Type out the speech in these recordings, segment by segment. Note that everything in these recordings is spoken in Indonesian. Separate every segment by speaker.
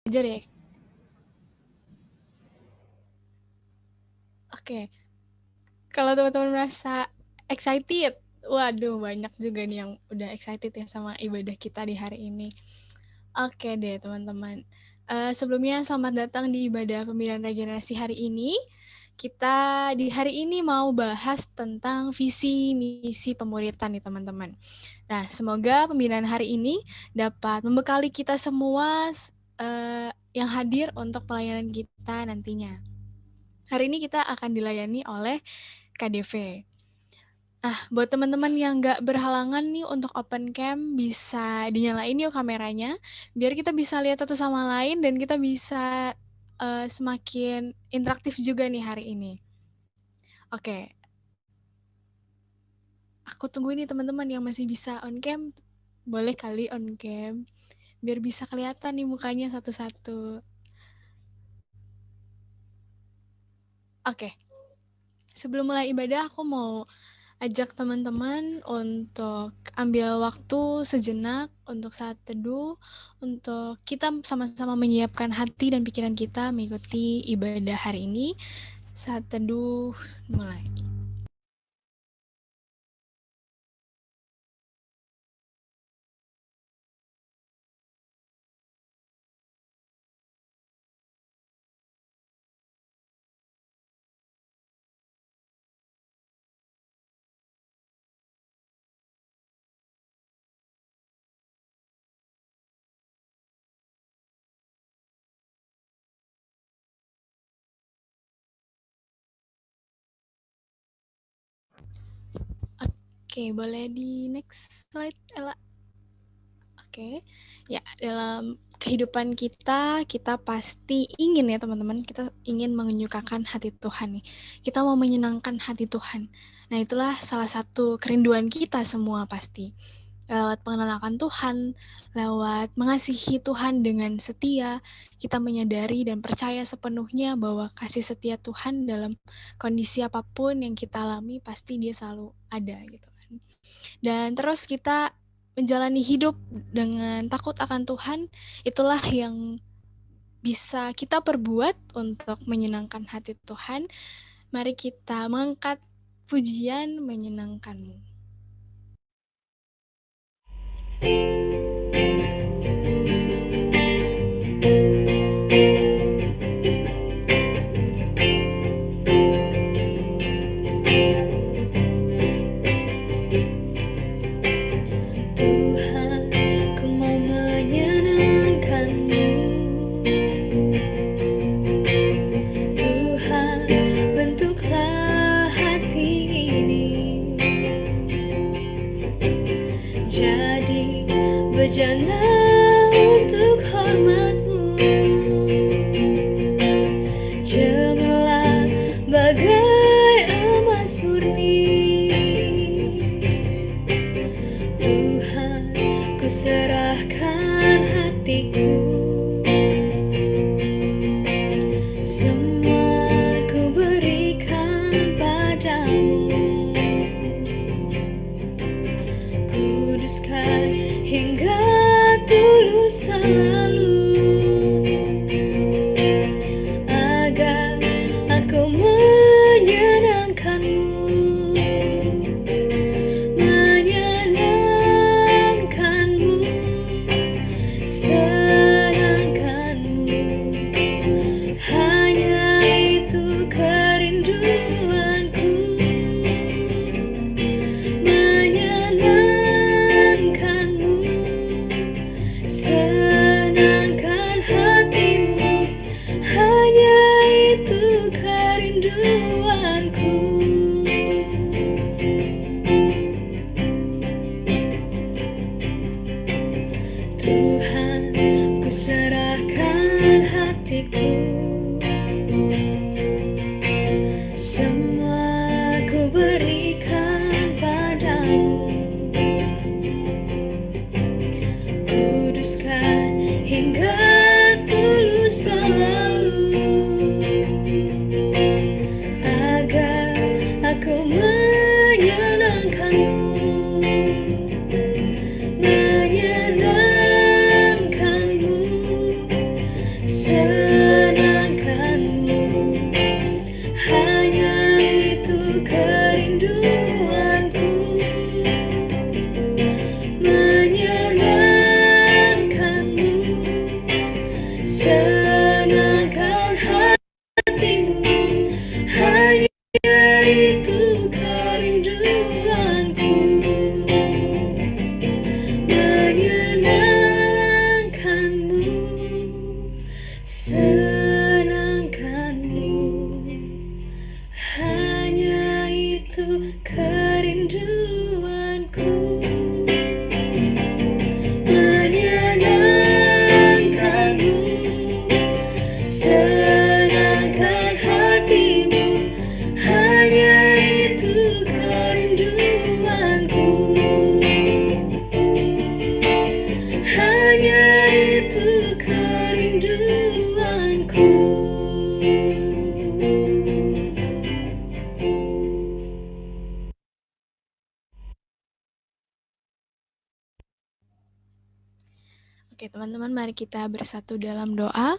Speaker 1: Ajar ya. Oke. Kalau teman-teman merasa excited, waduh banyak juga nih yang udah excited ya sama ibadah kita di hari ini. Oke deh teman-teman. Sebelumnya selamat datang di ibadah pembinaan regenerasi hari ini. Kita di hari ini mau bahas tentang visi misi pemuritan nih teman-teman. Nah, semoga pembinaan hari ini dapat membekali kita semua yang hadir untuk pelayanan kita nantinya. Hari ini kita akan dilayani oleh KDV. Nah, buat teman-teman yang nggak berhalangan nih untuk open cam, bisa dinyalain yuk kameranya, biar kita bisa lihat satu sama lain dan kita bisa semakin interaktif juga nih hari ini. Oke, aku tunggu ini teman-teman yang masih bisa on cam, boleh kali on cam, biar bisa kelihatan nih mukanya satu-satu. Oke, sebelum mulai ibadah aku mau ajak teman-teman untuk ambil waktu sejenak untuk saat teduh, untuk kita sama-sama menyiapkan hati dan pikiran kita mengikuti ibadah hari ini. Saat teduh mulai. Oke, boleh di next slide, Ella. Oke, ya dalam kehidupan kita, kita pasti ingin ya teman-teman, kita ingin menyukakan hati Tuhan nih. Kita mau menyenangkan hati Tuhan. Nah itulah salah satu kerinduan kita semua pasti. Lewat pengenalan Tuhan, lewat mengasihi Tuhan dengan setia, kita menyadari dan percaya sepenuhnya bahwa kasih setia Tuhan dalam kondisi apapun yang kita alami pasti dia selalu ada gitu kan. Dan terus kita menjalani hidup dengan takut akan Tuhan, itulah yang bisa kita perbuat untuk menyenangkan hati Tuhan. Mari kita mengangkat pujian menyenangkanmu.
Speaker 2: Tuhan, ku mau menyenangkan-Mu. Tuhan, bentuklah hati ini jadi bejana untuk hormat-Mu. Cemerlang bagai emas murni. Tuhan, ku serahkan hatiku. Semua ku berikan padamu. Kuduskan hingga tulus selalu, agar aku menyenangkan-Mu. Menyenangkan-Mu, senangkan-Mu, hanya itu kerinduanku. Menyenangkan-Mu, senangkan hatimu, hanya itu kerinduanku. Tuhan, ku serahkan hatiku. Semua ku berikan padamu. Kuduskan hingga tulus selalu, agar aku menyenangkan-Mu. Menyenangkan-Mu, senangkanmu. Hanya itu kerinduanku, menyenangkanmu, senangkan hatimu. Hanya itu kerinduanku, menyenangkanmu, senangkanmu. Hanya itu kerinduanku, menyenangkanmu, senangkan hatimu. Hanya itu kerinduanku, hanya itu kerinduanku.
Speaker 1: Oke teman-teman, mari kita bersatu dalam doa.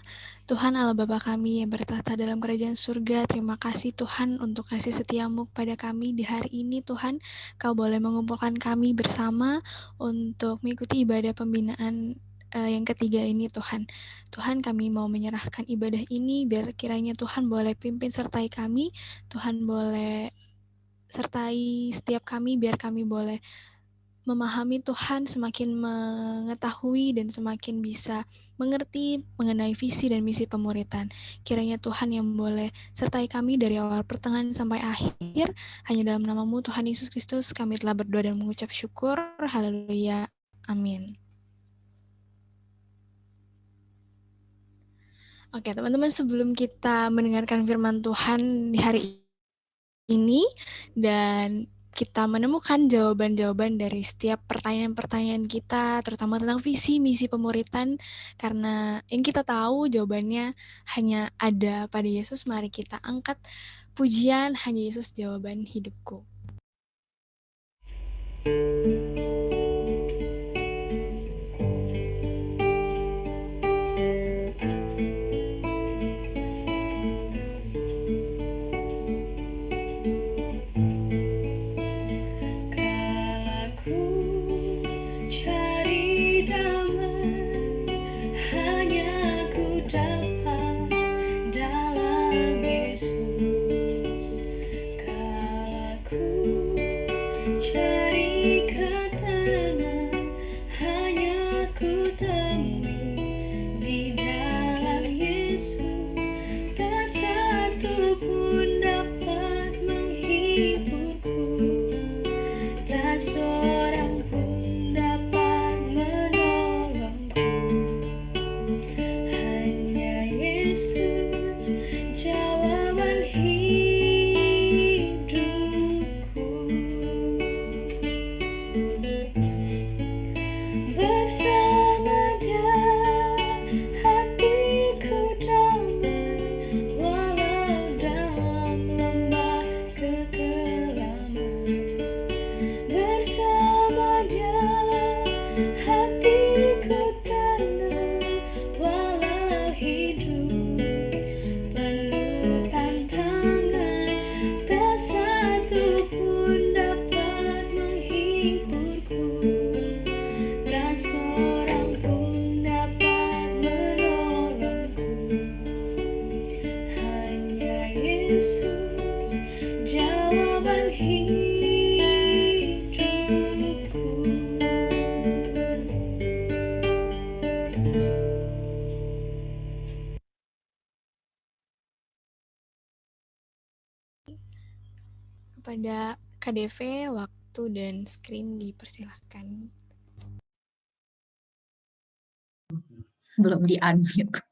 Speaker 1: Tuhan Allah Bapa kami yang bertahta dalam kerajaan surga, terima kasih Tuhan untuk kasih setiamu kepada kami di hari ini. Tuhan, Kau boleh mengumpulkan kami bersama untuk mengikuti ibadah pembinaan yang ketiga ini Tuhan. Tuhan, kami mau menyerahkan ibadah ini biar kiranya Tuhan boleh pimpin sertai kami. Tuhan boleh sertai setiap kami biar kami boleh memahami Tuhan, semakin mengetahui dan semakin bisa mengerti mengenai visi dan misi pemuritan. Kiranya Tuhan yang boleh sertai kami dari awal pertengahan sampai akhir. Hanya dalam nama-Mu Tuhan Yesus Kristus kami telah berdoa dan mengucap syukur. Haleluya. Amin. Oke teman-teman, sebelum kita mendengarkan firman Tuhan di hari ini dan kita menemukan jawaban-jawaban dari setiap pertanyaan-pertanyaan kita, terutama tentang visi misi pemuritan, karena yang kita tahu jawabannya hanya ada pada Yesus. Mari kita angkat pujian Hanya Yesus Jawaban Hidupku.
Speaker 2: Seorang pun dapat menolongku, hanya Yesus jawaban hidupku. Bersama Dia hatiku damai, walau dalam lembah kekelaman. Bersama Dia hatiku tenang, walau hidup penuh tantangan. Tak satu pun dapat menghiburku, tak seorang pun dapat menolongku, hanya Yesus jawaban hidupku.
Speaker 1: Kepada KDV, waktu dan screen dipersilahkan.
Speaker 3: Belum di-unmute.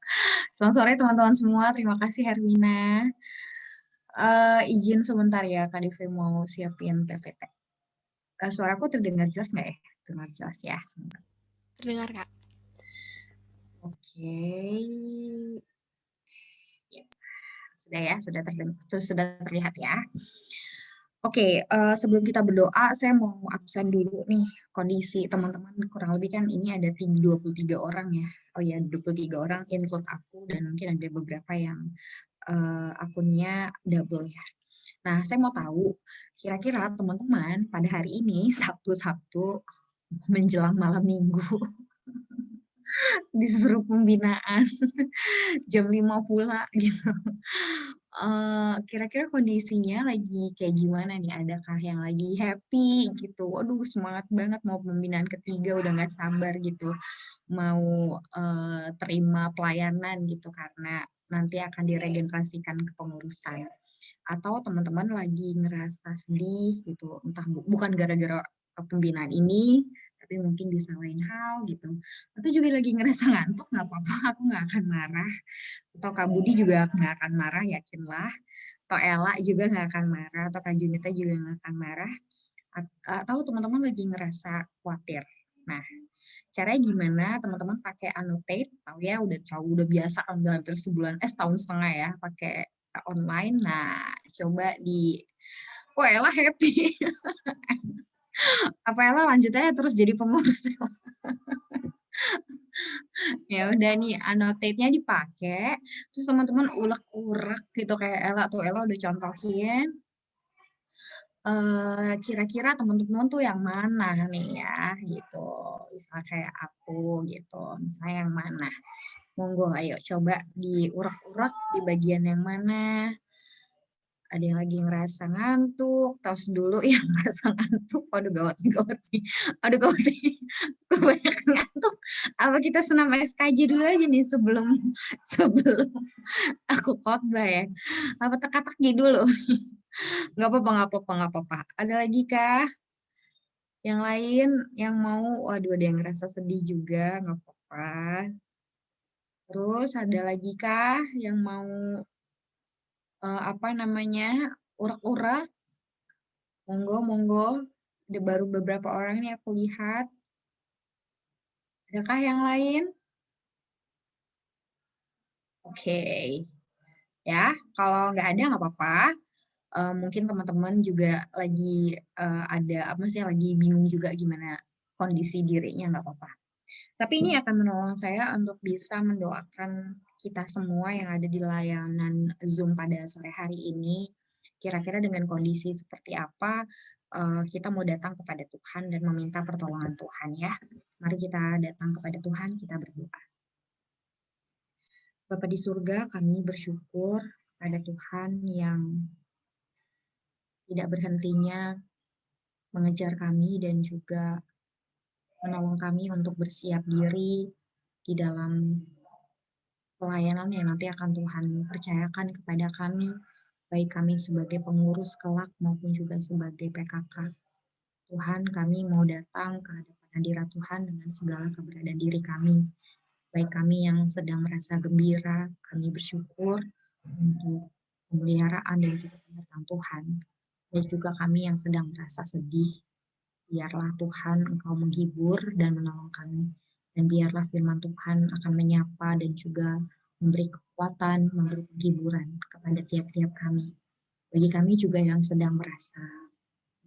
Speaker 3: Selamat sore teman-teman semua, terima kasih Hermina. Izin sebentar ya, KDV mau siapin PPT. Suaraku terdengar jelas nggak ya? Terdengar jelas ya. Sebentar.
Speaker 1: Terdengar, Kak?
Speaker 3: Oke. Ya. Sudah ya, sudah terlihat ya. Oke, sebelum kita berdoa, saya mau absen dulu nih kondisi teman-teman. Kurang lebih kan ini ada 23 orang ya. oh ya 23 orang include aku dan mungkin ada beberapa yang akunnya double ya. Nah, saya mau tahu kira-kira teman-teman pada hari ini Sabtu menjelang malam Minggu disuruh pembinaan jam 5 pula gitu. Kira-kira kondisinya lagi kayak gimana nih? Adakah yang lagi happy gitu? Waduh semangat banget mau pembinaan ketiga udah nggak sabar gitu. Mau terima pelayanan gitu karena nanti akan diregenerasikan ke pengurusan. Atau teman-teman lagi ngerasa sedih gitu, entah bukan gara-gara pembinaan ini, tapi mungkin bisa lain hal gitu. Atau juga lagi ngerasa ngantuk, nggak apa-apa, aku nggak akan marah. Atau Kak Budi juga nggak akan marah, yakinlah. Atau Ella juga nggak akan marah, atau Kak Junita juga nggak akan marah. Atau teman-teman lagi ngerasa khawatir. Nah, caranya gimana? Teman-teman pakai annotate, tahu ya udah biasa kan udah hampir sebulan, setahun setengah ya pakai online. Nah, coba oh Ella happy. Apa Ella lanjut aja terus jadi pengurus? Ya udah nih annotate-nya dipakai, terus teman-teman ulek-ulek gitu kayak Ella tuh, Ella udah contohin. Kira-kira teman-teman tuh yang mana nih ya gitu, misal kayak aku gitu, misalnya yang mana? Monggo ayo coba diurak-urak di bagian yang mana. Ada yang lagi ngerasa ngantuk, tos dulu yang ngerasa ngantuk, aduh gawat nih, aduh gawat nih, kebanyakan ngantuk. Apa kita senam SKJ dulu aja nih sebelum sebelum aku khotbah ya? Apa teka-teki dulu? Nggak apa-apa, nggak apa-apa, nggak apa-apa. Ada lagi kah? Yang lain yang mau, waduh ada yang ngerasa sedih juga, nggak apa-apa. Terus ada lagi kah yang mau apa namanya urak-urak? Monggo, monggo. Ada baru beberapa orang nih aku lihat. Adakah yang lain? Oke. Ya, kalau nggak ada nggak apa-apa. Mungkin teman-teman juga lagi ada apa sih lagi bingung juga gimana kondisi dirinya nggak apa-apa. Tapi ini akan menolong saya untuk bisa mendoakan kita semua yang ada di layanan Zoom pada sore hari ini. Kira-kira dengan kondisi seperti apa kita mau datang kepada Tuhan dan meminta pertolongan Tuhan ya. Mari kita datang kepada Tuhan, kita berdoa. Bapa di surga, kami bersyukur pada Tuhan yang tidak berhentinya mengejar kami dan juga menolong kami untuk bersiap diri di dalam pelayanan yang nanti akan Tuhan percayakan kepada kami, baik kami sebagai pengurus kelak maupun juga sebagai PKK. Tuhan, kami mau datang ke hadapan hadirat Tuhan dengan segala keberadaan diri kami. Baik kami yang sedang merasa gembira, kami bersyukur untuk pemeliharaan dan juga penyertaan Tuhan. Dan juga kami yang sedang merasa sedih, biarlah Tuhan Engkau menghibur dan menolong kami. Dan biarlah firman Tuhan akan menyapa dan juga memberi kekuatan, memberi penghiburan kepada tiap-tiap kami. Bagi kami juga yang sedang merasa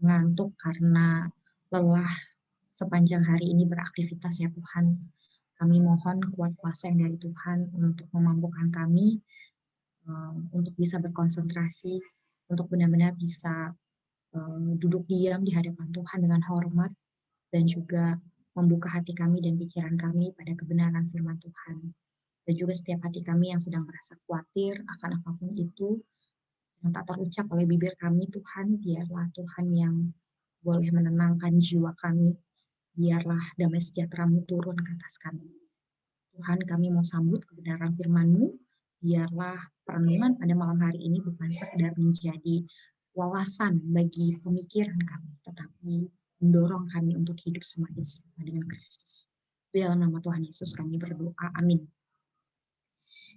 Speaker 3: mengantuk karena lelah sepanjang hari ini beraktivitas ya Tuhan. Kami mohon kuat kuasa yang dari Tuhan untuk memampukan kami untuk bisa berkonsentrasi, untuk benar-benar bisa duduk diam di hadapan Tuhan dengan hormat dan juga membuka hati kami dan pikiran kami pada kebenaran firman Tuhan. Dan juga setiap hati kami yang sedang merasa khawatir akan apapun itu yang tak terucap oleh bibir kami, Tuhan, biarlah Tuhan yang boleh menenangkan jiwa kami. Biarlah damai sejahtera-Mu turun ke atas kami. Tuhan, kami mau sambut kebenaran firman-Mu. Biarlah perenungan pada malam hari ini bukan sekedar menjadi wawasan bagi pemikiran kami, tetapi mendorong kami untuk hidup semakin serupa dengan Kristus. Di dalam nama Tuhan Yesus kami berdoa. Amin.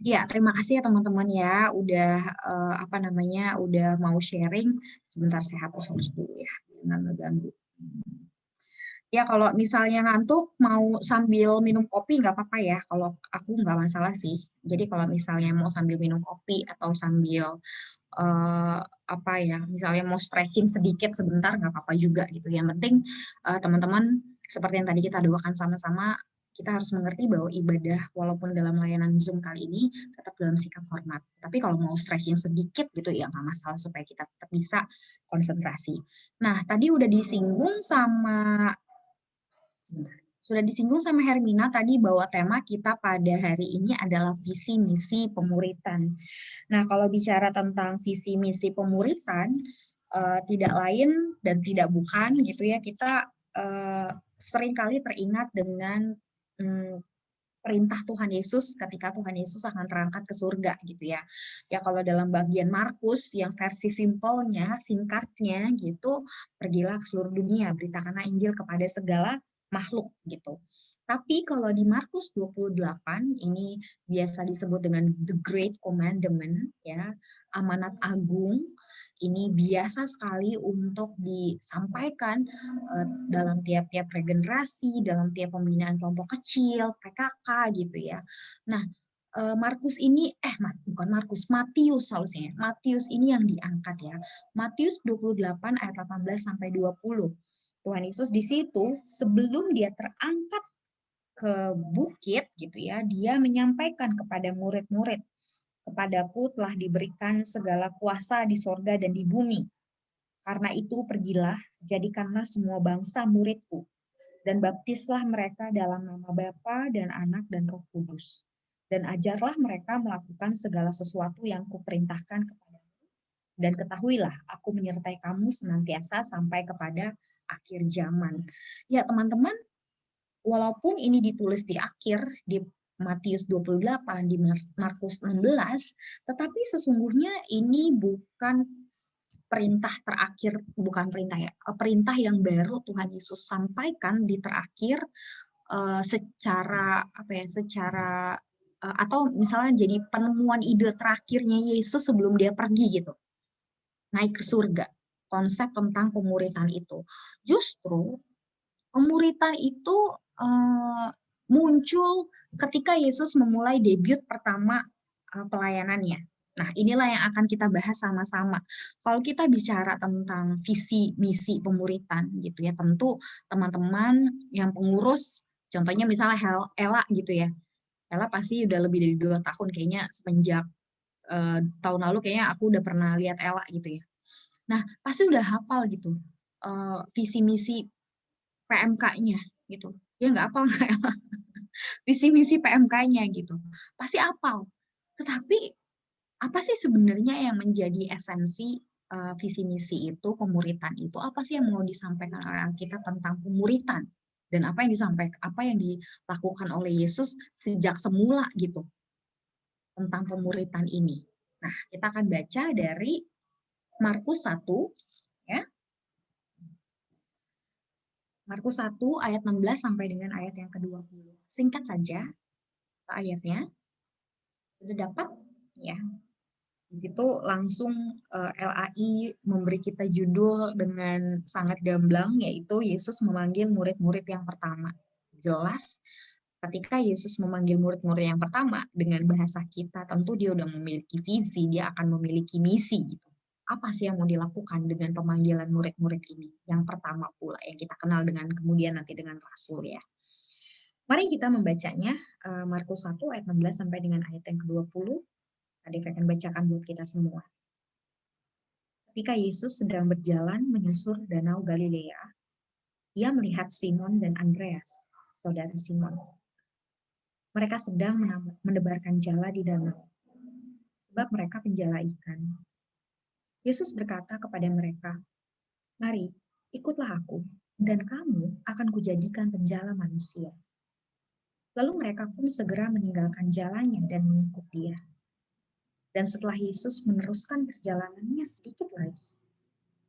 Speaker 3: Ya, terima kasih ya teman-teman ya udah udah mau sharing. Sebentar saya hapus dulu ya, jangan ngeganggu. Ya kalau misalnya ngantuk mau sambil minum kopi nggak apa-apa ya. Kalau aku nggak masalah sih. Jadi kalau misalnya mau sambil minum kopi atau sambil misalnya mau stretching sedikit sebentar nggak apa-apa juga gitu. Yang penting teman-teman seperti yang tadi kita doakan sama-sama, kita harus mengerti bahwa ibadah walaupun dalam layanan Zoom kali ini tetap dalam sikap hormat. Tapi kalau mau stretching sedikit gitu ya nggak masalah supaya kita tetap bisa konsentrasi. Nah, tadi udah disinggung sama sudah disinggung sama Hermina tadi bahwa tema kita pada hari ini adalah visi misi pemuritan. Nah, kalau bicara tentang visi misi pemuritan, tidak lain dan tidak bukan gitu ya, kita seringkali teringat dengan perintah Tuhan Yesus ketika Tuhan Yesus akan terangkat ke surga gitu ya. Ya kalau dalam bagian Markus yang versi simpelnya, singkatnya gitu, pergilah ke seluruh dunia, beritakanlah Injil kepada segala makhluk gitu. Tapi kalau di Markus 28 ini biasa disebut dengan the great commandment ya, amanat agung, ini biasa sekali untuk disampaikan dalam tiap-tiap regenerasi, dalam tiap pembinaan kelompok kecil, PKK gitu ya. Nah, Markus ini, bukan Markus, Matius harusnya. Matius ini yang diangkat ya. Matius 28 ayat 18 sampai 20. Tuhan Yesus di situ sebelum dia terangkat ke bukit gitu ya, dia menyampaikan kepada murid-murid, kepadaku telah diberikan segala kuasa di sorga dan di bumi. Karena itu pergilah, jadikanlah semua bangsa muridku, dan baptislah mereka dalam nama Bapa dan Anak dan Roh Kudus. Dan ajarlah mereka melakukan segala sesuatu yang kuperintahkan kepadamu. Dan ketahuilah, aku menyertai kamu senantiasa sampai kepada akhir zaman. Ya teman-teman, walaupun ini ditulis di akhir, di Matius 28, di Markus 16, tetapi sesungguhnya ini bukan perintah terakhir, bukan perintah ya, perintah yang baru Tuhan Yesus sampaikan di terakhir secara atau misalnya jadi penemuan ide terakhirnya Yesus sebelum dia pergi gitu, naik ke surga. Konsep tentang pemuritan itu. Justru pemuritan itu muncul ketika Yesus memulai debut pertama pelayanannya. Nah, inilah yang akan kita bahas sama-sama. Kalau kita bicara tentang visi misi pemuritan gitu ya, tentu teman-teman yang pengurus, contohnya misalnya Ella gitu ya. Ella pasti udah lebih dari 2 tahun kayaknya semenjak tahun lalu kayaknya aku udah pernah lihat Ella gitu ya. Nah, pasti udah hafal gitu visi misi PMK-nya gitu. Ya nggak hafal nggak Ella? Visi misi PMK-nya gitu. Pasti hafal. Tetapi apa sih sebenarnya yang menjadi esensi visi misi itu, pemuritan itu? Apa sih yang mau disampaikan oleh kita tentang pemuritan? Dan apa yang disampaikan, apa yang dilakukan oleh Yesus sejak semula gitu tentang pemuritan ini. Nah, kita akan baca dari Markus 1 ya. Markus 1 ayat 16 sampai dengan ayat yang ke-20. Singkat saja ayatnya. Sudah dapat? Ya. Di situ langsung LAI memberi kita judul dengan sangat gamblang, yaitu Yesus memanggil murid-murid yang pertama. Jelas, ketika Yesus memanggil murid-murid yang pertama, dengan bahasa kita, tentu dia udah memiliki visi, dia akan memiliki misi. Gitu. Apa sih yang mau dilakukan dengan pemanggilan murid-murid ini? Yang pertama pula, yang kita kenal dengan kemudian nanti dengan Rasul ya. Mari kita membacanya, Markus 1 ayat 16 sampai dengan ayat yang ke-20. Tadi saya akan bacakan buat kita semua. Ketika Yesus sedang berjalan menyusur danau Galilea, ia melihat Simon dan Andreas, saudara Simon. Mereka sedang menebarkan jala di danau, sebab mereka penjala ikan. Yesus berkata kepada mereka, "Mari, ikutlah aku, dan kamu akan kujadikan penjala manusia." Lalu mereka pun segera meninggalkan jalannya dan mengikut dia. Dan setelah Yesus meneruskan perjalanannya sedikit lagi,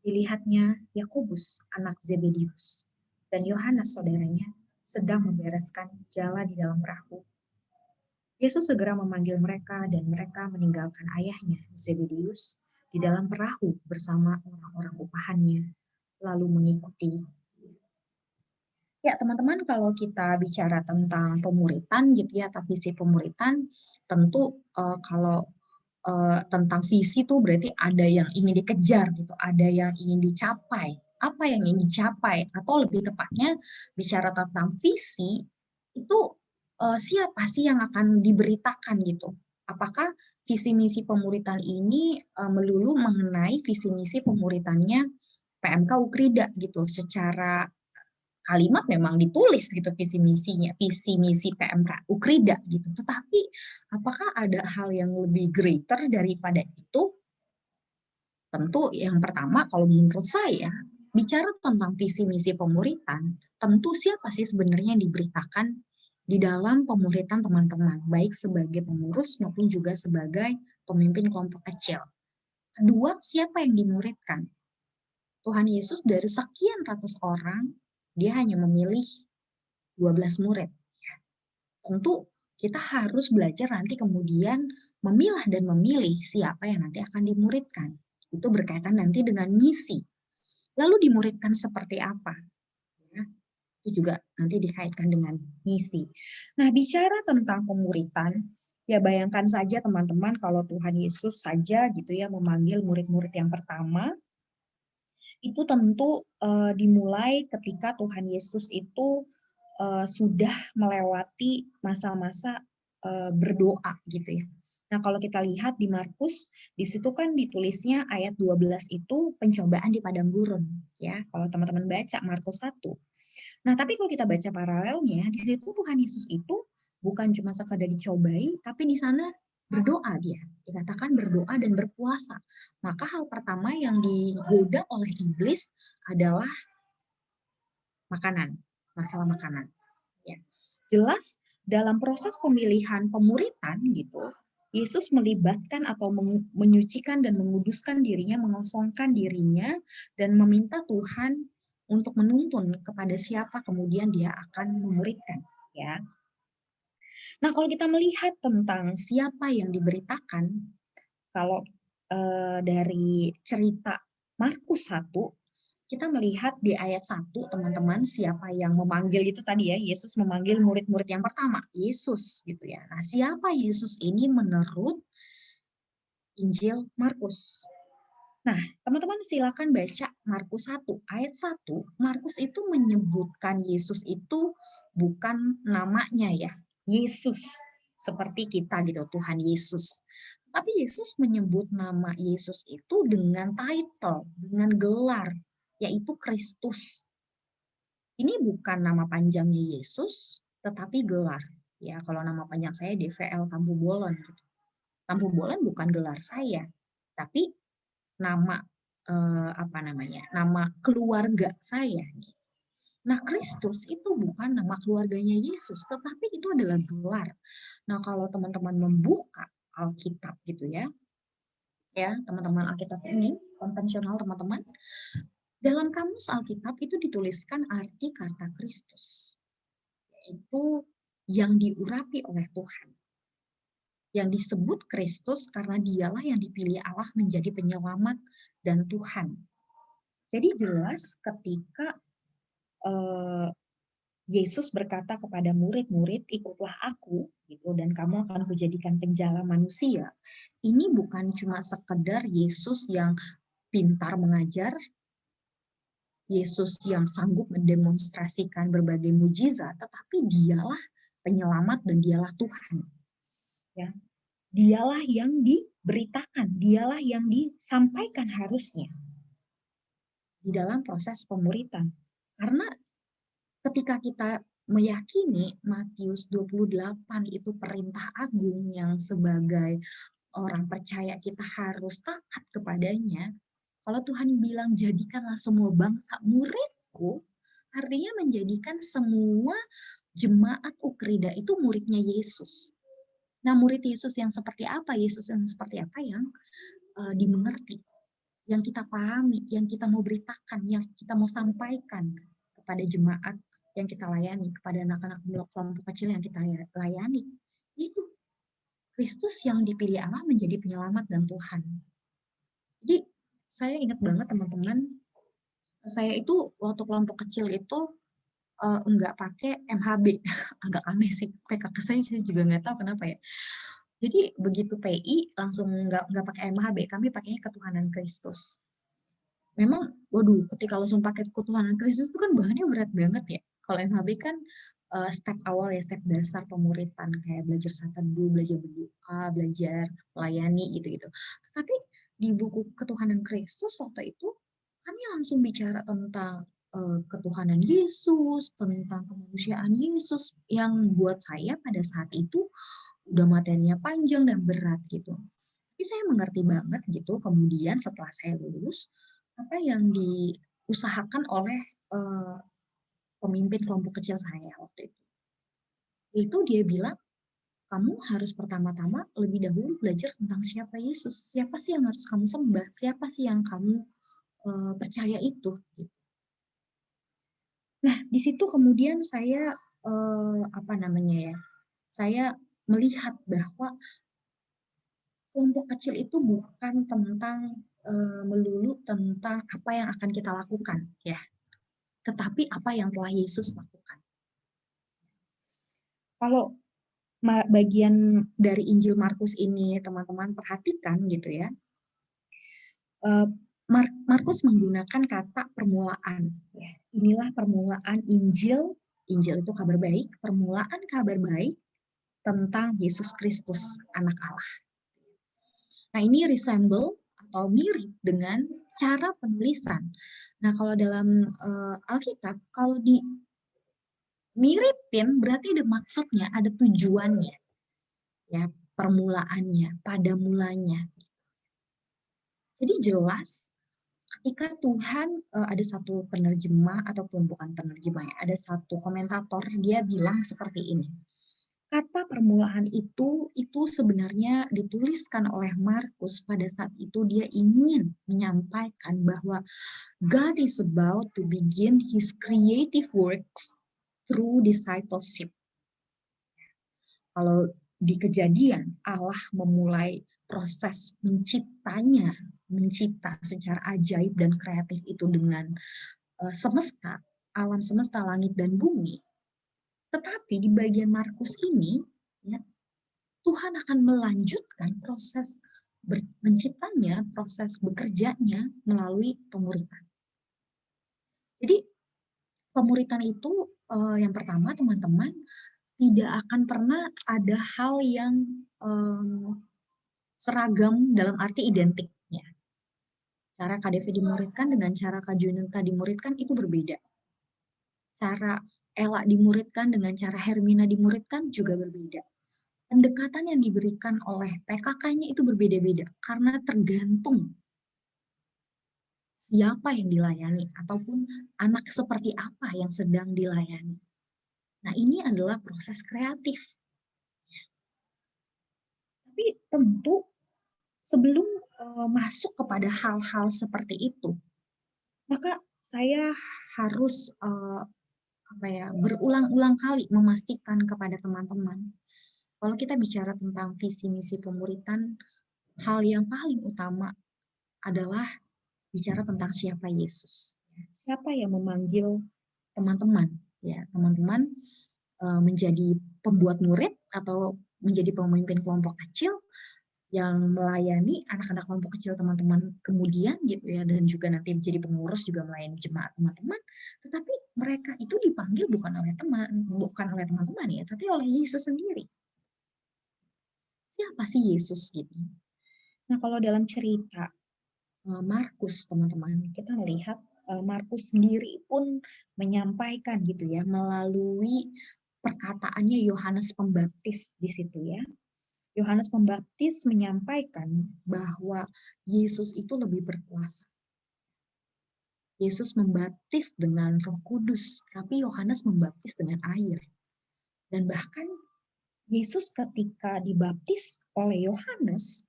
Speaker 3: dilihatnya Yakobus, anak Zebedius, dan Yohanes saudaranya sedang membereskan jala di dalam perahu. Yesus segera memanggil mereka dan mereka meninggalkan ayahnya, Zebedius, di dalam perahu bersama orang-orang upahannya, lalu mengikuti. Ya teman-teman, kalau kita bicara tentang pemuritan gitu ya, atau visi pemuritan, tentu kalau tentang visi itu berarti ada yang ingin dikejar gitu, ada yang ingin dicapai. Apa yang ingin dicapai? Atau lebih tepatnya bicara tentang visi itu siapa sih yang akan diberitakan gitu? Apakah visi misi pemuritan ini melulu mengenai visi misi pemuritannya PMK Ukrida gitu, secara kalimat memang ditulis gitu visi misinya, visi misi PMK Ukrida gitu. Tetapi apakah ada hal yang lebih greater daripada itu? Tentu yang pertama kalau menurut saya, bicara tentang visi misi pemuritan, tentu siapa sih sebenarnya yang diberitakan di dalam pemuritan teman-teman, baik sebagai pengurus maupun juga sebagai pemimpin kelompok kecil. Kedua, siapa yang dimuridkan? Tuhan Yesus dari sekian ratus orang, dia hanya memilih 12 murid. Tentu kita harus belajar nanti kemudian memilah dan memilih siapa yang nanti akan dimuridkan. Itu berkaitan nanti dengan misi. Lalu dimuridkan seperti apa? Ya, itu juga nanti dikaitkan dengan misi. Nah, bicara tentang pemuritan, ya bayangkan saja teman-teman kalau Tuhan Yesus saja gitu ya memanggil murid-murid yang pertama, itu tentu dimulai ketika Tuhan Yesus itu sudah melewati masa-masa berdoa gitu ya. Nah, kalau kita lihat di Markus, di situ kan ditulisnya ayat 12 itu pencobaan di padang gurun ya. Kalau teman-teman baca Markus 1. Nah, tapi kalau kita baca paralelnya, di situ Tuhan Yesus itu bukan cuma sekadar dicobai, tapi di sana berdoa dia. Dikatakan berdoa dan berpuasa. Maka hal pertama yang digoda oleh iblis adalah makanan, masalah makanan. Ya. Jelas dalam proses pemilihan pemuritan gitu, Yesus melibatkan atau menyucikan dan menguduskan dirinya, mengosongkan dirinya, dan meminta Tuhan untuk menuntun kepada siapa kemudian dia akan memuridkan. Ya. Nah, kalau kita melihat tentang siapa yang diberitakan, kalau dari cerita Markus 1, kita melihat di ayat 1, teman-teman, siapa yang memanggil itu tadi ya, Yesus memanggil murid-murid yang pertama, Yesus gitu ya. Nah, siapa Yesus ini menurut Injil Markus? Nah, teman-teman silakan baca Markus 1, ayat 1. Markus itu menyebutkan Yesus itu bukan namanya ya, Yesus. Seperti kita gitu, Tuhan Yesus. Tapi Yesus menyebut nama Yesus itu dengan title, dengan gelar, yaitu Kristus. Ini bukan nama panjangnya Yesus, tetapi gelar. Ya, kalau nama panjang saya DVL Tampu Bolon. Tampu Bolon bukan gelar saya, tapi nama nama keluarga saya. Nah, Kristus itu bukan nama keluarganya Yesus, tetapi itu adalah gelar. Nah, kalau teman-teman membuka Alkitab gitu ya, teman-teman Alkitab ini konvensional teman-teman, dalam kamus Alkitab itu dituliskan arti kata Kristus, yaitu yang diurapi oleh Tuhan. Yang disebut Kristus karena dialah yang dipilih Allah menjadi penyelamat dan Tuhan. Jadi jelas ketika Yesus berkata kepada murid-murid, ikutlah aku, gitu, dan kamu akan kujadikan penjala manusia. Ini bukan cuma sekedar Yesus yang pintar mengajar, Yesus yang sanggup mendemonstrasikan berbagai mujizat, tetapi dialah penyelamat dan dialah Tuhan. Ya. Dialah yang diberitakan, dialah yang disampaikan harusnya di dalam proses pemuritan. Karena ketika kita meyakini Matius 28 itu perintah agung yang sebagai orang percaya kita harus taat kepadanya, kalau Tuhan bilang jadikanlah semua bangsa muridku, artinya menjadikan semua jemaat Ukrida itu muridnya Yesus. Nah, murid Yesus yang seperti apa? Yesus yang seperti apa yang dimengerti, yang kita pahami, yang kita mau beritakan, yang kita mau sampaikan kepada jemaat yang kita layani, kepada anak-anak kelompok kecil yang kita layani. Itu Kristus yang dipilih Allah menjadi penyelamat dan Tuhan. Jadi saya ingat banget teman-teman, saya itu waktu kelompok kecil itu enggak pakai MHB, agak aneh sih, PKK saya juga nggak tahu kenapa ya. Jadi begitu PI langsung nggak pakai MHB, kami pakainya Ketuhanan Kristus. Memang, waduh, ketika langsung pakai Ketuhanan Kristus itu kan bahannya berat banget ya. Kalau MHB kan step awal ya, step dasar pemuritan kayak belajar saat teduh, belajar berdoa, belajar melayani gitu-gitu. Tetapi di buku Ketuhanan Kristus waktu itu kami langsung bicara tentang ketuhanan Yesus, tentang kemanusiaan Yesus yang buat saya pada saat itu udah materinya panjang dan berat gitu. Tapi saya mengerti banget gitu kemudian setelah saya lulus apa yang diusahakan oleh pemimpin kelompok kecil saya waktu itu. Itu dia bilang, kamu harus pertama-tama lebih dahulu belajar tentang siapa Yesus. Siapa sih yang harus kamu sembah? Siapa sih yang kamu percaya itu? Gitu. Nah, di situ kemudian saya saya melihat bahwa kelompok kecil itu bukan tentang melulu tentang apa yang akan kita lakukan, ya, tetapi apa yang telah Yesus lakukan. Kalau bagian dari Injil Markus ini teman-teman perhatikan gitu ya, Markus menggunakan kata permulaan. Ya. Inilah permulaan Injil. Injil itu kabar baik, permulaan kabar baik tentang Yesus Kristus, anak Allah. Nah, ini resemble atau mirip dengan cara penulisan. Nah, kalau dalam Alkitab, kalau dimiripin berarti ada maksudnya, ada tujuannya. Ya, permulaannya, pada mulanya. Jadi jelas ketika Tuhan ada satu penerjemah ataupun bukan penerjemah ya, ada satu komentator dia bilang seperti ini. Kata permulaan itu sebenarnya dituliskan oleh Markus pada saat itu dia ingin menyampaikan bahwa God is about to begin his creative works through discipleship. Kalau di Kejadian Allah memulai proses mencipta secara ajaib dan kreatif itu dengan semesta, alam semesta, langit dan bumi. Tetapi di bagian Markus ini, ya, Tuhan akan melanjutkan proses menciptanya, proses bekerjanya melalui pemuritan. Jadi pemuritan itu yang pertama teman-teman, tidak akan pernah ada hal yang seragam dalam arti identiknya. Cara KDV dimuridkan dengan cara Kak Junenta dimuridkan itu berbeda. Cara Ella dimuridkan dengan cara Hermina dimuridkan juga berbeda. Pendekatan yang diberikan oleh PKK-nya itu berbeda-beda karena tergantung siapa yang dilayani ataupun anak seperti apa yang sedang dilayani. Nah, ini adalah proses kreatif. Tapi tentu sebelum masuk kepada hal-hal seperti itu, maka saya harus berulang-ulang kali memastikan kepada teman-teman. Kalau kita bicara tentang visi misi pemuritan, hal yang paling utama adalah bicara tentang siapa Yesus. Siapa yang memanggil teman-teman, ya, teman-teman menjadi pembuat murid atau menjadi pemimpin kelompok kecil yang melayani anak-anak kelompok kecil teman-teman kemudian gitu ya, dan juga nanti menjadi pengurus juga melayani jemaat teman-teman. Tetapi mereka itu dipanggil bukan oleh teman-teman ya, tapi oleh Yesus sendiri. Siapa sih Yesus gitu? Nah, kalau dalam cerita Markus teman-teman, kita melihat Markus sendiri pun menyampaikan gitu ya melalui perkataannya Yohanes Pembaptis di situ ya. Yohanes Pembaptis menyampaikan bahwa Yesus itu lebih berkuasa. Yesus membaptis dengan Roh Kudus, tapi Yohanes membaptis dengan air. Dan bahkan Yesus ketika dibaptis oleh Yohanes,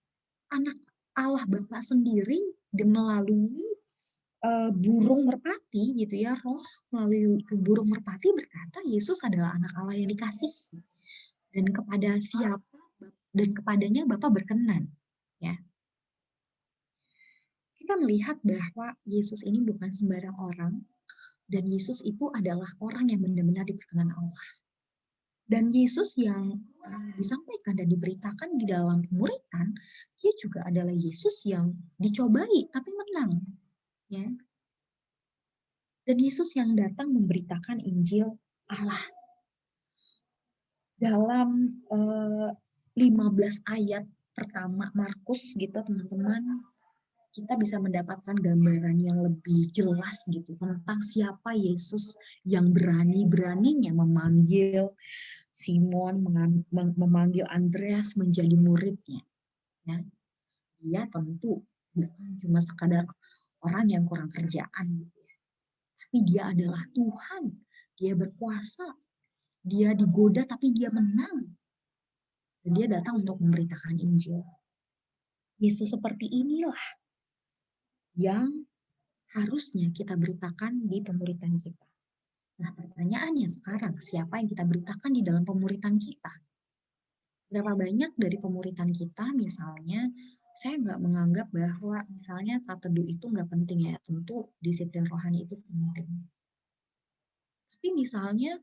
Speaker 3: anak Allah Bapa sendiri melalui burung merpati gitu ya, roh melalui burung merpati berkata Yesus adalah anak Allah yang dikasihi. Dan kepada siapa dan kepadanya Bapa berkenan, ya. Kita melihat bahwa Yesus ini bukan sembarang orang, dan Yesus itu adalah orang yang benar-benar diperkenan Allah. Dan Yesus yang disampaikan dan diberitakan di dalam pemuritan, dia juga adalah Yesus yang dicobai tapi menang, ya. Dan Yesus yang datang memberitakan Injil Allah. dalam 15 ayat pertama Markus gitu teman-teman, kita bisa mendapatkan gambaran yang lebih jelas gitu tentang siapa Yesus yang berani-beraninya memanggil Simon, memanggil Andreas menjadi muridnya. Ya. Dia tentu bukan cuma sekadar orang yang kurang kerjaan, tapi dia adalah Tuhan. Dia berkuasa, dia digoda tapi dia menang. Dan dia datang untuk memberitakan Injil. Yesus seperti inilah yang harusnya kita beritakan di pemuritan kita. Nah, pertanyaannya sekarang, siapa yang kita beritakan di dalam pemuritan kita? Berapa banyak dari pemuritan kita, misalnya, saya nggak menganggap bahwa misalnya saat teduh itu nggak penting ya, tentu disiplin rohani itu penting. Tapi misalnya,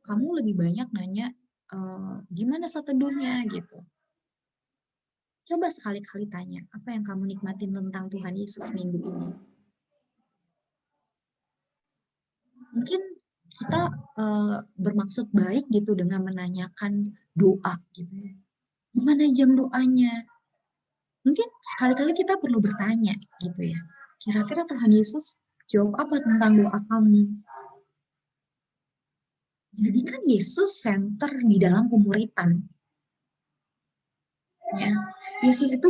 Speaker 3: kamu lebih banyak nanya, gimana saat teduhnya gitu. Coba sekali-kali tanya, apa yang kamu nikmatin tentang Tuhan Yesus minggu ini? Mungkin kita bermaksud baik gitu dengan menanyakan doa gitu ya. Gimana jam doanya? Mungkin sekali-kali kita perlu bertanya gitu ya. Kira-kira Tuhan Yesus jawab apa tentang doa kamu? Jadikan Yesus center di dalam pemuritan. Ya. Yesus itu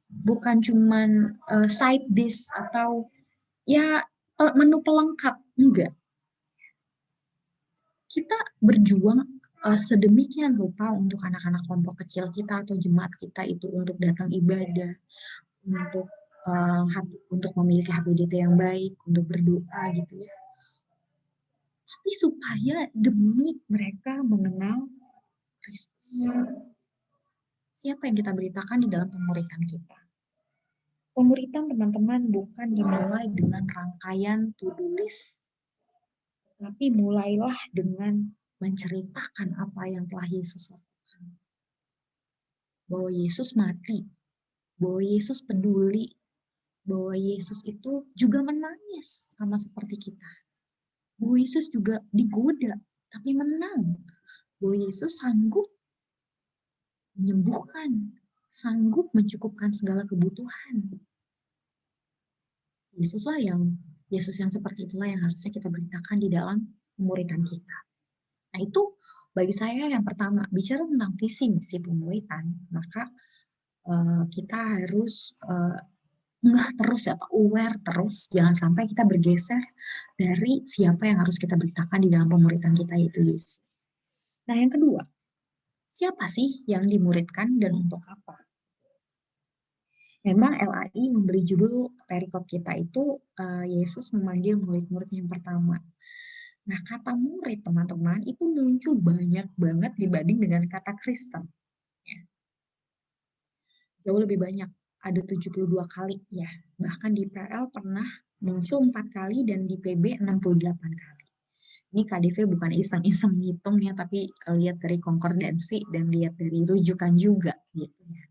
Speaker 3: bukan cuman side dish atau ya menu pelengkap, enggak. Kita berjuang sedemikian rupa untuk anak-anak kelompok kecil kita atau jemaat kita itu untuk datang ibadah, untuk memiliki HPDT yang baik, untuk berdoa gitu ya. Tapi supaya demi mereka mengenal Kristus. Siapa yang kita beritakan di dalam pemuritan kita? Pemuritan teman-teman bukan dimulai dengan rangkaian to-do list, tapi mulailah dengan menceritakan apa yang telah Yesus lakukan. Bahwa Yesus mati, bahwa Yesus peduli, bahwa Yesus itu juga menangis sama seperti kita. Bahwa Yesus juga digoda, tapi menang. Bahwa Yesus sanggup menyembuhkan, sanggup mencukupkan segala kebutuhan. Yesus yang seperti itulah yang harusnya kita beritakan di dalam pemuritan kita. Nah itu bagi saya yang pertama, bicara tentang visi misi pemuritan, maka kita harus terus ya, aware terus, jangan sampai kita bergeser dari siapa yang harus kita beritakan di dalam pemuritan kita, yaitu Yesus. Nah yang kedua, siapa sih yang dimuridkan dan untuk apa? Memang LAI memberi judul perikop kita itu Yesus memanggil murid-murid yang pertama. Nah, kata murid, teman-teman, itu muncul banyak banget dibanding dengan kata Kristen. Ya. Jauh lebih banyak, ada 72 kali ya. Bahkan di PL pernah muncul 4 kali dan di PB 68 kali. Ini KDV bukan iseng-iseng ngitung ya, tapi lihat dari konkordansi dan lihat dari rujukan juga gitu ya.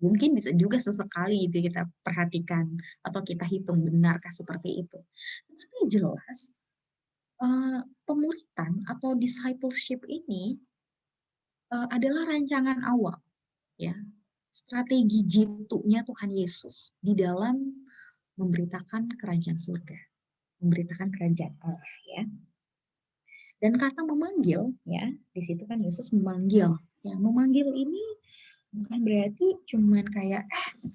Speaker 3: Mungkin bisa juga sesekali itu kita perhatikan atau kita hitung benarkah seperti itu. Tapi jelas pemuritan atau discipleship ini adalah rancangan awal, ya, strategi jitu-nya Tuhan Yesus di dalam memberitakan kerajaan surga, memberitakan kerajaan Allah, ya. Dan kata memanggil, ya, di situ kan Yesus memanggil. Ya, memanggil ini bukan berarti cuman kayak,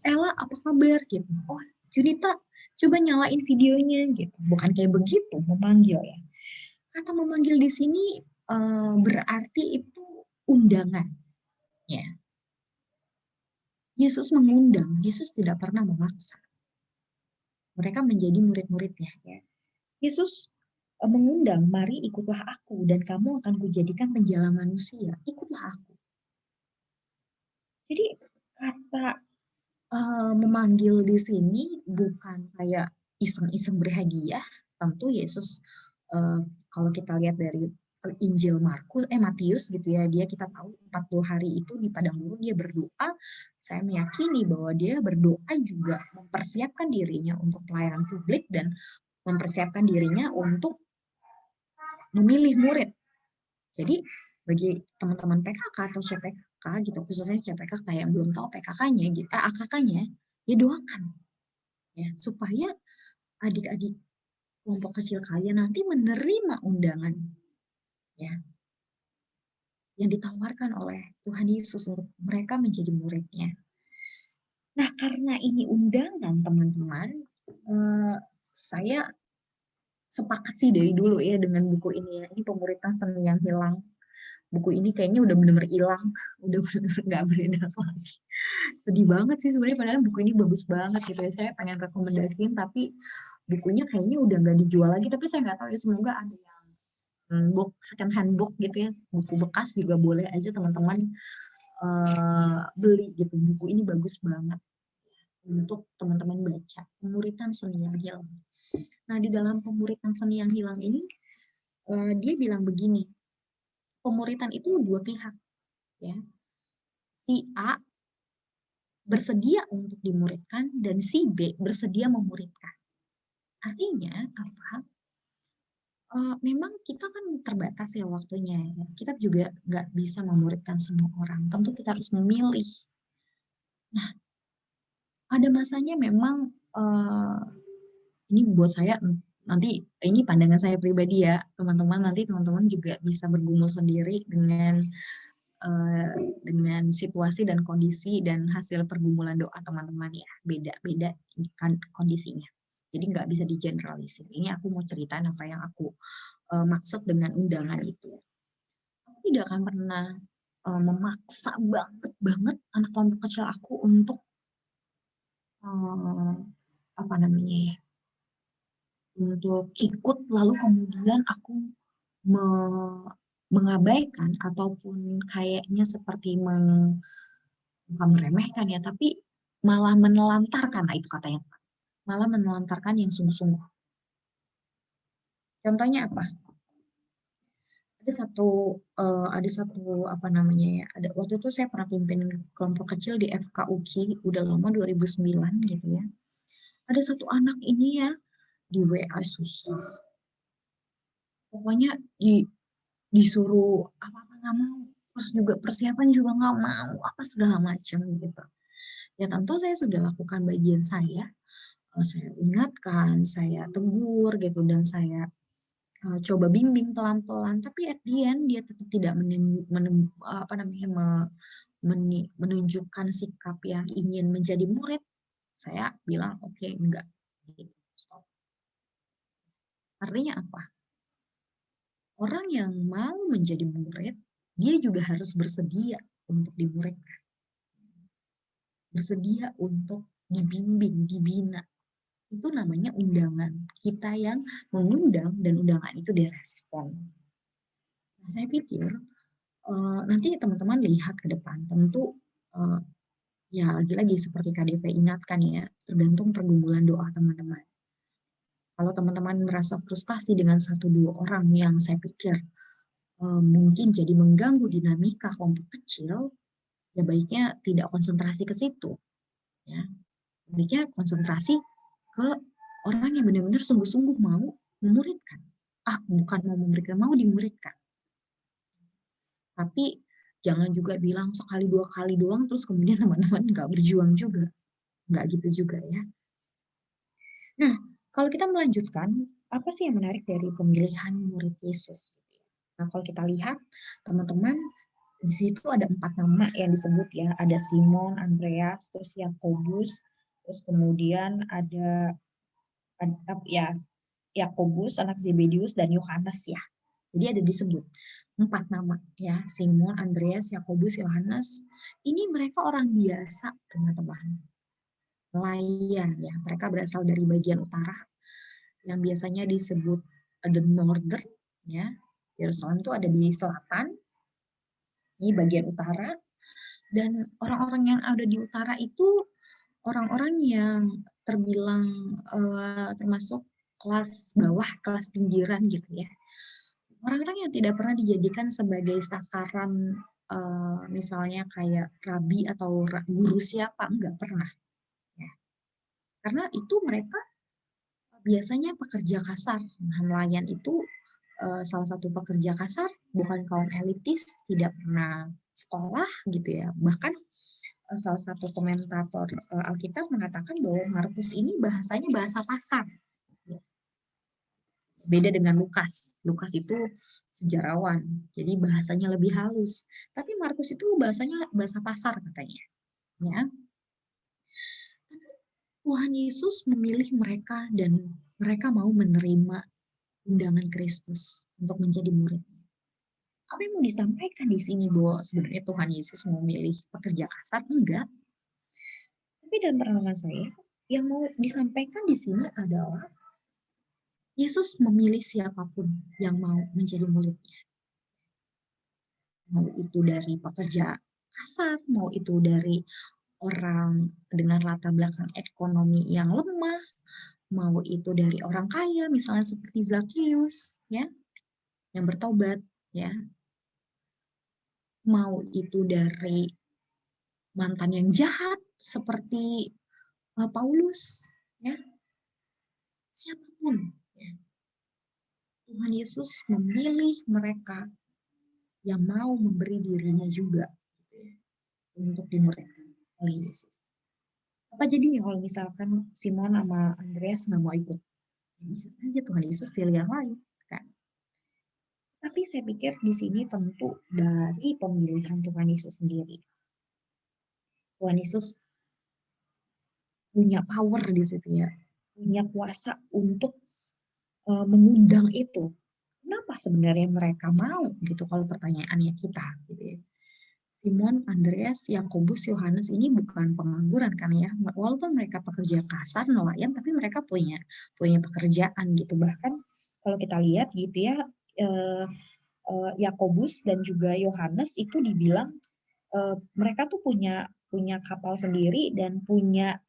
Speaker 3: Ella apa kabar gitu. Oh, Junita, coba nyalain videonya gitu. Bukan kayak begitu memanggil ya. Kata memanggil di sini berarti itu undangan. Ya. Yesus mengundang, Yesus tidak pernah memaksa. Mereka menjadi murid-muridnya. Ya. Yesus mengundang, mari ikutlah aku dan kamu akan kujadikan penjala manusia. Ikutlah aku. Jadi kata memanggil di sini bukan kayak iseng-iseng berhadiah. Tentu Yesus kalau kita lihat dari Injil Matius gitu ya, kita tahu 40 hari itu di padang gurun dia berdoa. Saya meyakini bahwa dia berdoa juga mempersiapkan dirinya untuk pelayanan publik dan mempersiapkan dirinya untuk memilih murid. Jadi bagi teman-teman PKK atau CPKK gitu, khususnya CPKK yang belum tahu PKK-nya, AKK-nya, ya doakan ya supaya adik-adik kelompok kecil kalian nanti menerima undangan ya yang ditawarkan oleh Tuhan Yesus untuk mereka menjadi muridnya. Nah, karena ini undangan teman-teman, saya sepakat sih dari dulu ya dengan buku ini ya. Ini Pemuritan Seni yang Hilang. Buku ini kayaknya udah bener-bener hilang, udah bener-bener nggak beredar lagi. Sedih banget sih sebenarnya, padahal buku ini bagus banget gitu ya. Saya pengen rekomendasiin, tapi bukunya kayaknya udah nggak dijual lagi. Tapi saya nggak tahu ya, semoga ada yang book, second hand book gitu ya, buku bekas juga boleh aja teman-teman beli gitu. Buku ini bagus banget untuk teman-teman baca. Pemuritan Seni yang Hilang. Nah, di dalam Pemuritan Seni yang Hilang ini, dia bilang begini, pemuritan itu dua pihak, ya. Si A bersedia untuk dimuridkan dan si B bersedia memuridkan. Artinya apa? Memang kita kan terbatas ya waktunya, ya. Kita juga nggak bisa memuridkan semua orang. Tentu kita harus memilih. Nah, ada masanya memang ini buat saya nanti, ini pandangan saya pribadi ya, teman-teman, nanti teman-teman juga bisa bergumul sendiri dengan situasi dan kondisi dan hasil pergumulan doa teman-teman ya, beda-beda kan kondisinya. Jadi nggak bisa digeneralisir. Ini aku mau ceritain apa yang aku maksud dengan undangan itu. Aku tidak akan pernah memaksa banget anak kelompok kecil aku untuk apa namanya ya, untuk ikut lalu kemudian aku mengabaikan ataupun kayaknya seperti bukan meremehkan ya, tapi malah menelantarkan, nah itu katanya, malah menelantarkan yang sungguh-sungguh. Contohnya apa? Ada satu apa namanya ya, waktu itu saya pernah pimpin kelompok kecil di FKUKI, udah lama 2009 gitu ya. Ada satu anak ini ya, di WA susah. Pokoknya disuruh apa-apa nggak mau, terus juga persiapan juga nggak mau, apa segala macam gitu. Ya tentu saya sudah lakukan bagian saya ingatkan, saya tegur gitu, dan saya coba bimbing pelan-pelan, tapi at the end dia tetap tidak menunjukkan sikap yang ingin menjadi murid. Saya bilang oke, enggak, stop. Artinya apa? Orang yang mau menjadi murid, dia juga harus bersedia untuk dimuridkan, bersedia untuk dibimbing, dibina. Itu namanya undangan. Kita yang mengundang dan undangan itu direspon. Nah, saya pikir nanti teman-teman lihat ke depan, tentu ya lagi-lagi seperti KDV ingatkan ya, tergantung pergumulan doa teman-teman. Kalau teman-teman merasa frustasi dengan 1-2 orang yang saya pikir mungkin jadi mengganggu dinamika kelompok kecil, ya baiknya tidak konsentrasi ke situ. Ya. Baiknya konsentrasi ke orang yang benar-benar sungguh-sungguh mau memuridkan. Bukan mau memberikan, mau dimuridkan. Tapi jangan juga bilang sekali 2 kali doang terus kemudian teman-teman nggak berjuang juga. Nggak gitu juga ya. Nah, kalau kita melanjutkan, apa sih yang menarik dari pemilihan murid Yesus? Nah, kalau kita lihat, teman-teman, di situ ada 4 nama yang disebut ya. Ada Simon, Andreas, terus Yakobus, terus kemudian ada ya Yakobus, anak Zebedius, dan Yohanes ya. Jadi ada disebut 4 nama ya, Simon, Andreas, Yakobus, Yohanes. Ini mereka orang biasa, teman-teman. Nelayan ya, mereka berasal dari bagian utara yang biasanya disebut the northern ya. Yerusalem itu ada di selatan, ini bagian utara, dan orang-orang yang ada di utara itu orang-orang yang terbilang termasuk kelas bawah, kelas pinggiran gitu ya. Orang-orang yang tidak pernah dijadikan sebagai sasaran misalnya kayak rabi atau guru siapa, enggak pernah. Ya. Karena itu mereka biasanya pekerja kasar. Nelayan itu salah satu pekerja kasar, bukan kaum elitis, tidak pernah sekolah gitu ya. Bahkan salah satu komentator Alkitab mengatakan bahwa Markus ini bahasanya bahasa pasar. Beda dengan Lukas. Lukas itu sejarawan, jadi bahasanya lebih halus. Tapi Markus itu bahasanya bahasa pasar katanya. Ya. Tuhan Yesus memilih mereka dan mereka mau menerima undangan Kristus untuk menjadi muridnya. Apa yang mau disampaikan di sini bahwa sebenarnya Tuhan Yesus memilih pekerja kasar? Enggak. Tapi dalam pandangan saya, yang mau disampaikan di sini adalah Yesus memilih siapapun yang mau menjadi muridnya. Mau itu dari pekerja kasar, mau itu dari orang dengan latar belakang ekonomi yang lemah, mau itu dari orang kaya, misalnya seperti Zakheus, ya, yang bertobat, ya, mau itu dari mantan yang jahat seperti Paulus, ya, siapapun, ya. Tuhan Yesus memilih mereka yang mau memberi dirinya juga gitu ya, untuk dimuridkan oleh Yesus. Apa jadinya kalau misalkan Simon sama Andreas nggak mau ikut? Ya, bisa saja Tuhan Yesus pilih yang lain, kan? Tapi saya pikir di sini tentu dari pemilihan Tuhan Yesus sendiri. Tuhan Yesus punya power di situ ya, punya kuasa untuk mengundang itu. Kenapa sebenarnya mereka mau gitu kalau pertanyaannya kita gitu ya. Simon, Andreas, Yakobus, Yohanes ini bukan pengangguran kan ya. Walaupun mereka pekerja kasar, nelayan, tapi mereka punya pekerjaan gitu. Bahkan kalau kita lihat gitu ya, Yakobus dan juga Yohanes itu dibilang mereka tuh punya kapal sendiri dan punya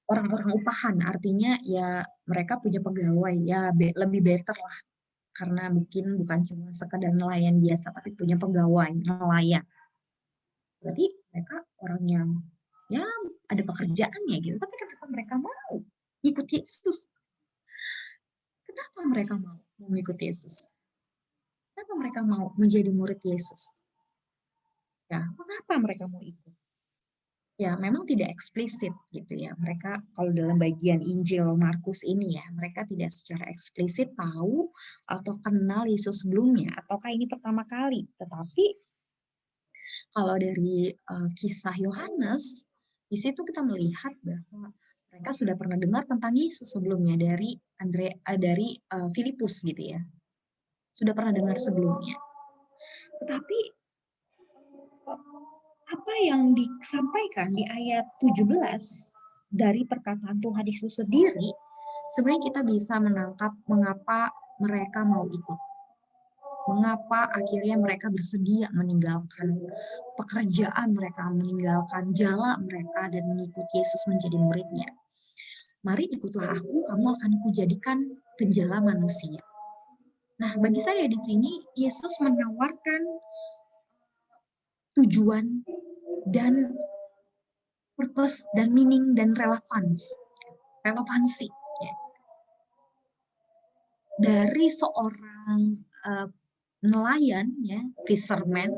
Speaker 3: orang-orang upahan. Artinya ya mereka punya pegawai ya lebih better lah. Karena mungkin bukan cuma sekedar nelayan biasa, tapi punya pegawai nelayan. Berarti mereka orang yang ya ada pekerjaannya gitu. Tapi kenapa mereka mau ikut Yesus? Kenapa mereka mau mengikuti Yesus? Kenapa mereka mau menjadi murid Yesus? Ya, kenapa mereka mau ikut? Ya, memang tidak eksplisit gitu ya. Mereka kalau dalam bagian Injil Markus ini ya, mereka tidak secara eksplisit tahu atau kenal Yesus sebelumnya, ataukah ini pertama kali. Tetapi kalau dari kisah Yohanes, di situ kita melihat bahwa mereka sudah pernah dengar tentang Yesus sebelumnya dari Filipus gitu ya. Sudah pernah dengar sebelumnya. Tetapi apa yang disampaikan di ayat 17 dari perkataan Tuhan Yesus sendiri, sebenarnya kita bisa menangkap mengapa mereka mau ikut. Mengapa akhirnya mereka bersedia meninggalkan pekerjaan mereka, meninggalkan jala mereka dan mengikuti Yesus menjadi muridnya. Mari ikutlah aku, kamu akan kujadikan penjala manusia. Nah, bagi saya di sini Yesus menawarkan tujuan dan purpose dan meaning dan relevansi ya. Dari seorang nelayan ya, fisherman,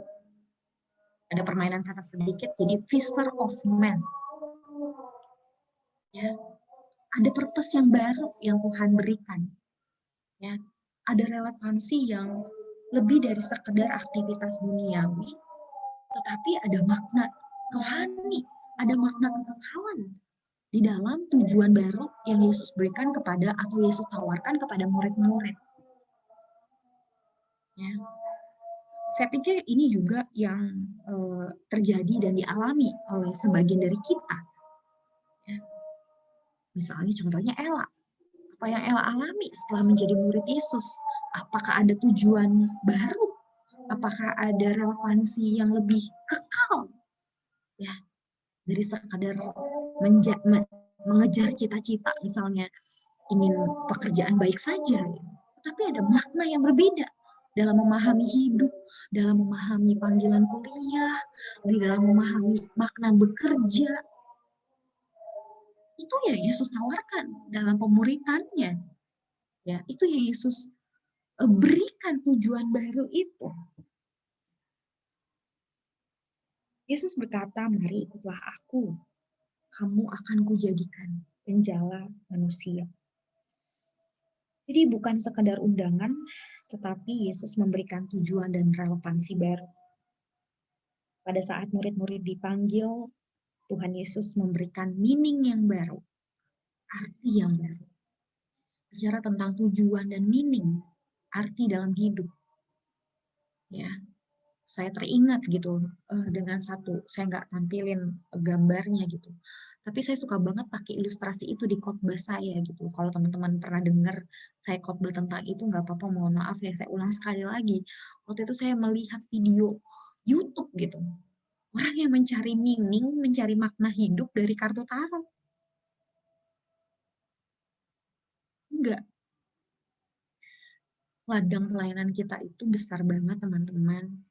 Speaker 3: ada permainan kata sedikit, jadi fisher of men ya, ada purpose yang baru yang Tuhan berikan ya, ada relevansi yang lebih dari sekedar aktivitas duniawi, tetapi ada makna rohani, ada makna kekekalan di dalam tujuan baru yang Yesus berikan kepada atau Yesus tawarkan kepada murid-murid. Ya. Saya pikir ini juga yang terjadi dan dialami oleh sebagian dari kita. Ya. Misalnya contohnya Ella. Apa yang Ella alami setelah menjadi murid Yesus? Apakah ada tujuan baru? Apakah ada relevansi yang lebih kekal? Ya, dari sekadar mengejar cita-cita, misalnya ingin pekerjaan baik saja, tapi ada makna yang berbeda dalam memahami hidup, dalam memahami panggilan kuliah, di dalam memahami makna bekerja. Itu yang Yesus tawarkan dalam pemuridannya. Ya, itu yang Yesus berikan tujuan baru itu. Yesus berkata, mari ikutlah aku, kamu akan kujadikan penjala manusia. Jadi bukan sekedar undangan, tetapi Yesus memberikan tujuan dan relevansi baru. Pada saat murid-murid dipanggil, Tuhan Yesus memberikan meaning yang baru, arti yang baru. Bicara tentang tujuan dan meaning, arti dalam hidup. Ya, saya teringat gitu dengan satu, saya nggak tampilin gambarnya gitu. Tapi saya suka banget pakai ilustrasi itu di khotbah saya gitu. Kalau teman-teman pernah dengar saya khotbah tentang itu, nggak apa-apa, mohon maaf ya, saya ulang sekali lagi. Waktu itu saya melihat video YouTube gitu. Orang yang mencari meaning, mencari makna hidup dari kartu tarot. Enggak. Ladang pelayanan kita itu besar banget teman-teman.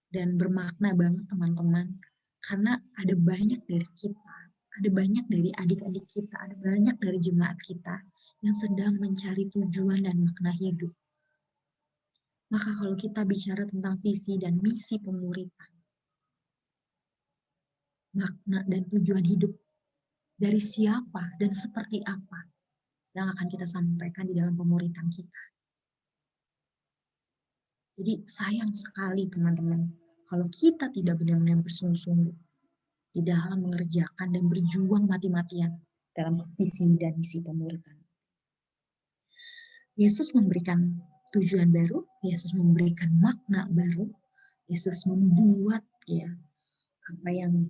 Speaker 3: Dan bermakna banget teman-teman. Karena ada banyak dari kita, ada banyak dari adik-adik kita, ada banyak dari jemaat kita yang sedang mencari tujuan dan makna hidup. Maka kalau kita bicara tentang visi dan misi pemuritan, makna dan tujuan hidup dari siapa dan seperti apa yang akan kita sampaikan di dalam pemuritan kita. Jadi sayang sekali teman-teman, kalau kita tidak benar-benar bersungguh-sungguh di dalam mengerjakan dan berjuang mati-matian dalam visi dan misi pemuritan. Yesus memberikan tujuan baru, Yesus memberikan makna baru, Yesus membuat ya apa yang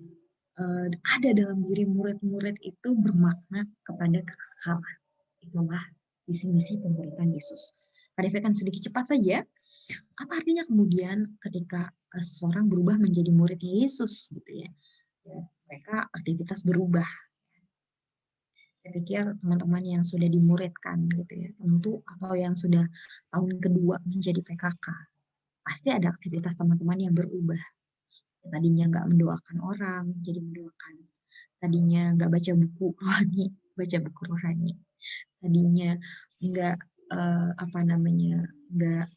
Speaker 3: ada dalam diri murid-murid itu bermakna kepada kekekalan. Itulah visi misi pemuritan Yesus. KDV akan sedikit cepat saja. Apa artinya kemudian ketika seseorang berubah menjadi muridnya Yesus gitu ya? Mereka aktivitas berubah. Saya pikir teman-teman yang sudah dimuridkan gitu ya, tentu atau yang sudah tahun kedua menjadi PKK, pasti ada aktivitas teman-teman yang berubah. Tadinya nggak mendoakan orang, jadi mendoakan. Tadinya nggak baca buku rohani, baca buku rohani. Tadinya nggak nggak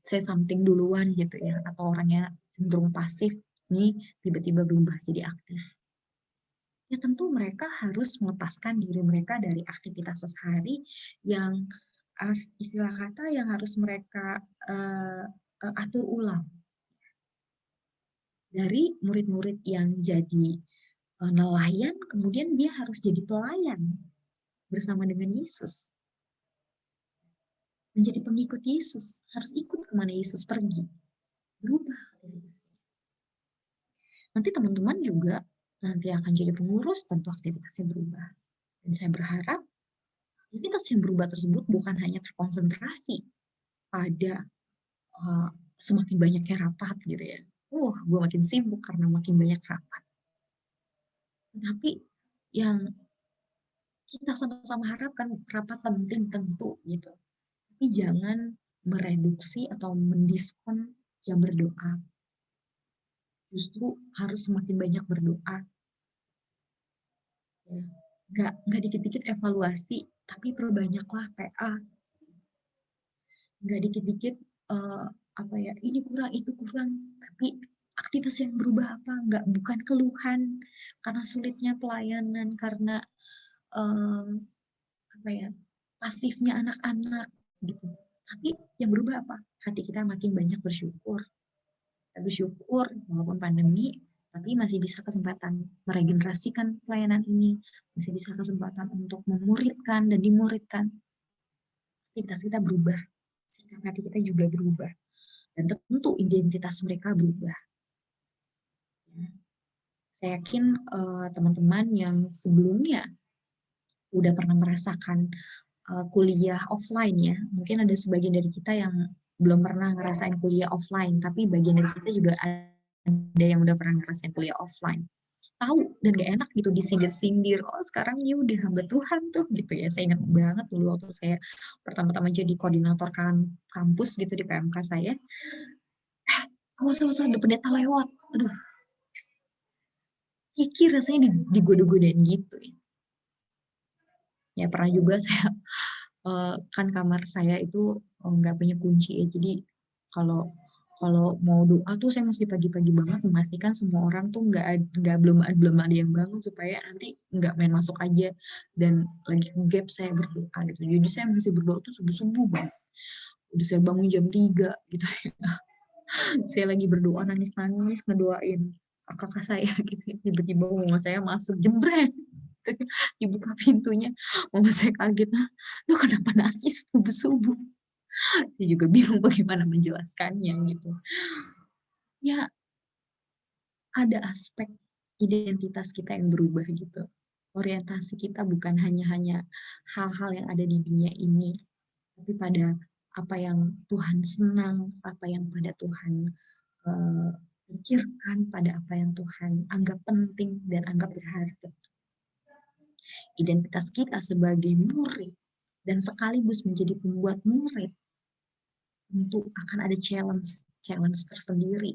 Speaker 3: say something duluan gitu ya, atau orangnya cenderung pasif, nih tiba-tiba berubah jadi aktif. Ya tentu mereka harus melepaskan diri mereka dari aktivitas sehari yang istilah kata yang harus mereka atur ulang. Dari murid-murid yang jadi nelayan, kemudian dia harus jadi pelayan bersama dengan Yesus. Menjadi pengikut Yesus, harus ikut kemana Yesus pergi. Berubah aktivitasnya. Nanti teman-teman juga nanti akan jadi pengurus, tentu aktivitasnya berubah. Dan saya berharap aktivitas yang berubah tersebut bukan hanya terkonsentrasi pada semakin banyaknya rapat gitu ya. Gue makin sibuk karena makin banyak rapat. Tetapi yang kita sama-sama harapkan, rapat penting tentu gitu. Tapi jangan mereduksi atau mendiskon jam berdoa. Justru harus semakin banyak berdoa. Ya. Nggak dikit-dikit evaluasi, tapi perbanyaklah PA. Nggak dikit-dikit ini kurang, itu kurang, tapi aktivitas yang berubah apa? Bukan keluhan karena sulitnya pelayanan, karena pasifnya anak-anak gitu. Tapi yang berubah apa? Hati kita makin banyak bersyukur. Kita bersyukur walaupun pandemi, tapi masih bisa kesempatan meregenerasikan pelayanan ini, masih bisa kesempatan untuk memuridkan dan dimuridkan. Aktivitas kita berubah, sikap hati kita juga berubah, dan tentu identitas mereka berubah. Saya yakin teman-teman yang sebelumnya udah pernah merasakan kuliah offline ya, mungkin ada sebagian dari kita yang belum pernah ngerasain kuliah offline, tapi bagian dari kita juga ada yang udah pernah ngerasain kuliah offline. Tahu dan gak enak gitu disindir-sindir, sekarang ya udah hamba Tuhan tuh gitu ya. Saya ingat banget dulu waktu saya pertama-tama jadi koordinator kampus gitu di PMK saya, awas ada pendeta lewat, aduh, kiki rasanya digoda-godain gitu ya. Ya pernah juga saya kan kamar saya itu nggak punya kunci ya, jadi kalau mau doa tuh saya mesti pagi-pagi banget memastikan semua orang tuh belum ada yang bangun supaya nanti nggak main masuk aja dan lagi gap saya berdoa gitu. Jadi saya mesti berdoa tuh subuh-subuh banget. Udah saya bangun jam 3 gitu ya. Saya lagi berdoa nangis-nangis ngedoain kakak saya gitu. Tiba-tiba mama saya masuk jembreng. Dibuka pintunya, mama saya kaget, "Lo kenapa nangis subuh-subuh?" Saya juga bingung bagaimana menjelaskannya gitu. Ya, ada aspek identitas kita yang berubah gitu. Orientasi kita bukan hanya hal-hal yang ada di dunia ini, tapi pada apa yang Tuhan senang, apa yang pada Tuhan eee, pikirkan, pada apa yang Tuhan anggap penting dan anggap berharga. Identitas kita sebagai murid dan sekaligus menjadi pembuat murid tentu akan ada challenge tersendiri.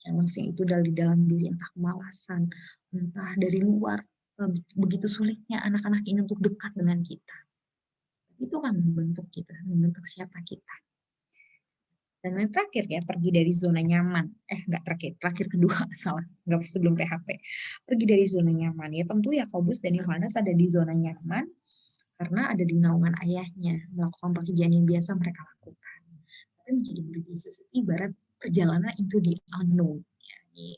Speaker 3: Challenge-nya itu dari dalam diri, entah kemalasan, entah dari luar, begitu sulitnya anak-anak ini untuk dekat dengan kita. Itu kan membentuk kita, membentuk siapa kita. Dan yang terakhir ya, pergi dari zona nyaman. Terakhir kedua, salah, nggak sebelum PHP. Pergi dari zona nyaman. Ya tentu Yakobus dan Yohanes ada di zona nyaman, karena ada di naungan ayahnya, melakukan pekerjaan yang biasa mereka lakukan. Tapi menjadi murid Yesus ibarat perjalanan into the unknown. Ya, ini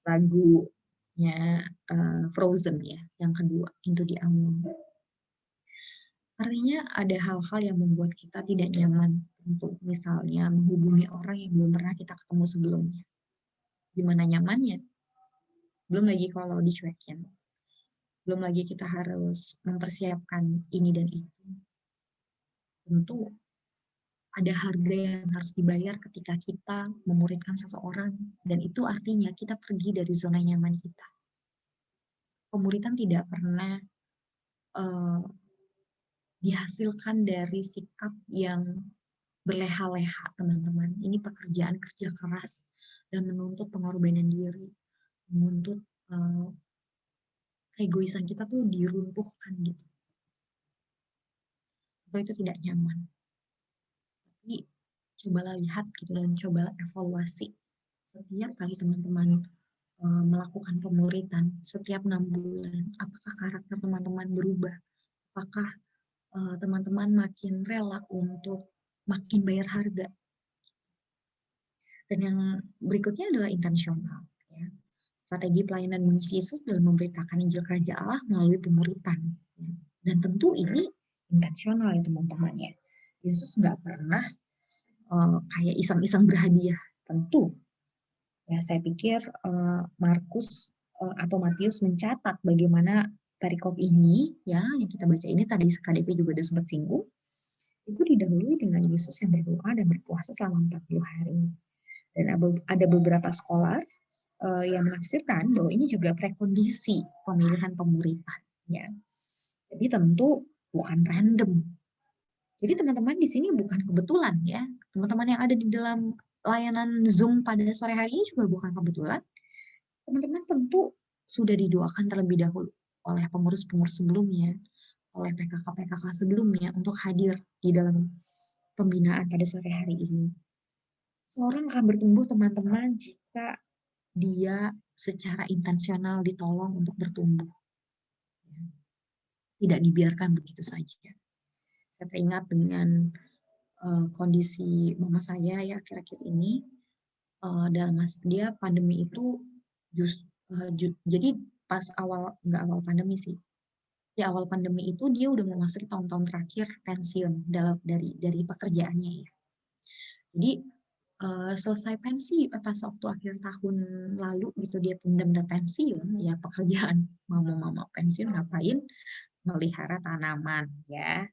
Speaker 3: lagunya Frozen ya, yang kedua, into the unknown. Artinya ada hal-hal yang membuat kita tidak nyaman, untuk misalnya menghubungi orang yang belum pernah kita ketemu sebelumnya. Gimana nyamannya? Belum lagi kalau dicuekin. Belum lagi kita harus mempersiapkan ini dan itu. Tentu ada harga yang harus dibayar ketika kita memuridkan seseorang, dan itu artinya kita pergi dari zona nyaman kita. Pemuridan tidak pernah dihasilkan dari sikap yang berleha-leha, teman-teman. Ini pekerjaan kerja keras dan menuntut pengorbanan diri, menuntut keegoisan kita tuh diruntuhkan gitu. Supaya itu tidak nyaman. Tapi cobalah lihat gitu dan cobalah evaluasi. Setiap kali teman-teman melakukan pemuridan, setiap 6 bulan, apakah karakter teman-teman berubah? Apakah teman-teman makin rela untuk makin bayar harga? Dan yang berikutnya adalah intensional. Ya. Strategi pelayanan misi Yesus dalam memberitakan Injil Kerajaan Allah melalui pemuritan. Ya. Dan tentu ini intensional ya teman-teman ya. Yesus nggak pernah kayak iseng-iseng berhadiah, tentu. Ya, saya pikir Markus atau Matius mencatat bagaimana perikop ini, ya yang kita baca ini tadi KDV juga sudah sempat singgung, itu didahului dengan Yesus yang berdoa dan berpuasa selama 40 hari. Dan ada beberapa sekolah yang menafsirkan bahwa ini juga prekondisi pemilihan pemuritan. Ya. Jadi tentu bukan random. Jadi teman-teman di sini bukan kebetulan ya. Teman-teman yang ada di dalam layanan Zoom pada sore hari ini juga bukan kebetulan. Teman-teman tentu sudah didoakan terlebih dahulu oleh pengurus-pengurus sebelumnya, oleh PKK-PKK sebelumnya untuk hadir di dalam pembinaan pada sore hari ini. Seorang akan bertumbuh teman-teman jika dia secara intensional ditolong untuk bertumbuh. Tidak dibiarkan begitu saja. Saya teringat dengan kondisi mama saya ya akhir-akhir ini, dalam dia pandemi itu jadi pas nggak awal pandemi sih. Di awal pandemi itu dia udah memasuki tahun-tahun terakhir pensiun dari pekerjaannya ya. Jadi selesai pensi pas waktu akhir tahun lalu gitu dia benar-benar pensiun, ya pekerjaan mama pensiun ngapain? Melihara tanaman ya.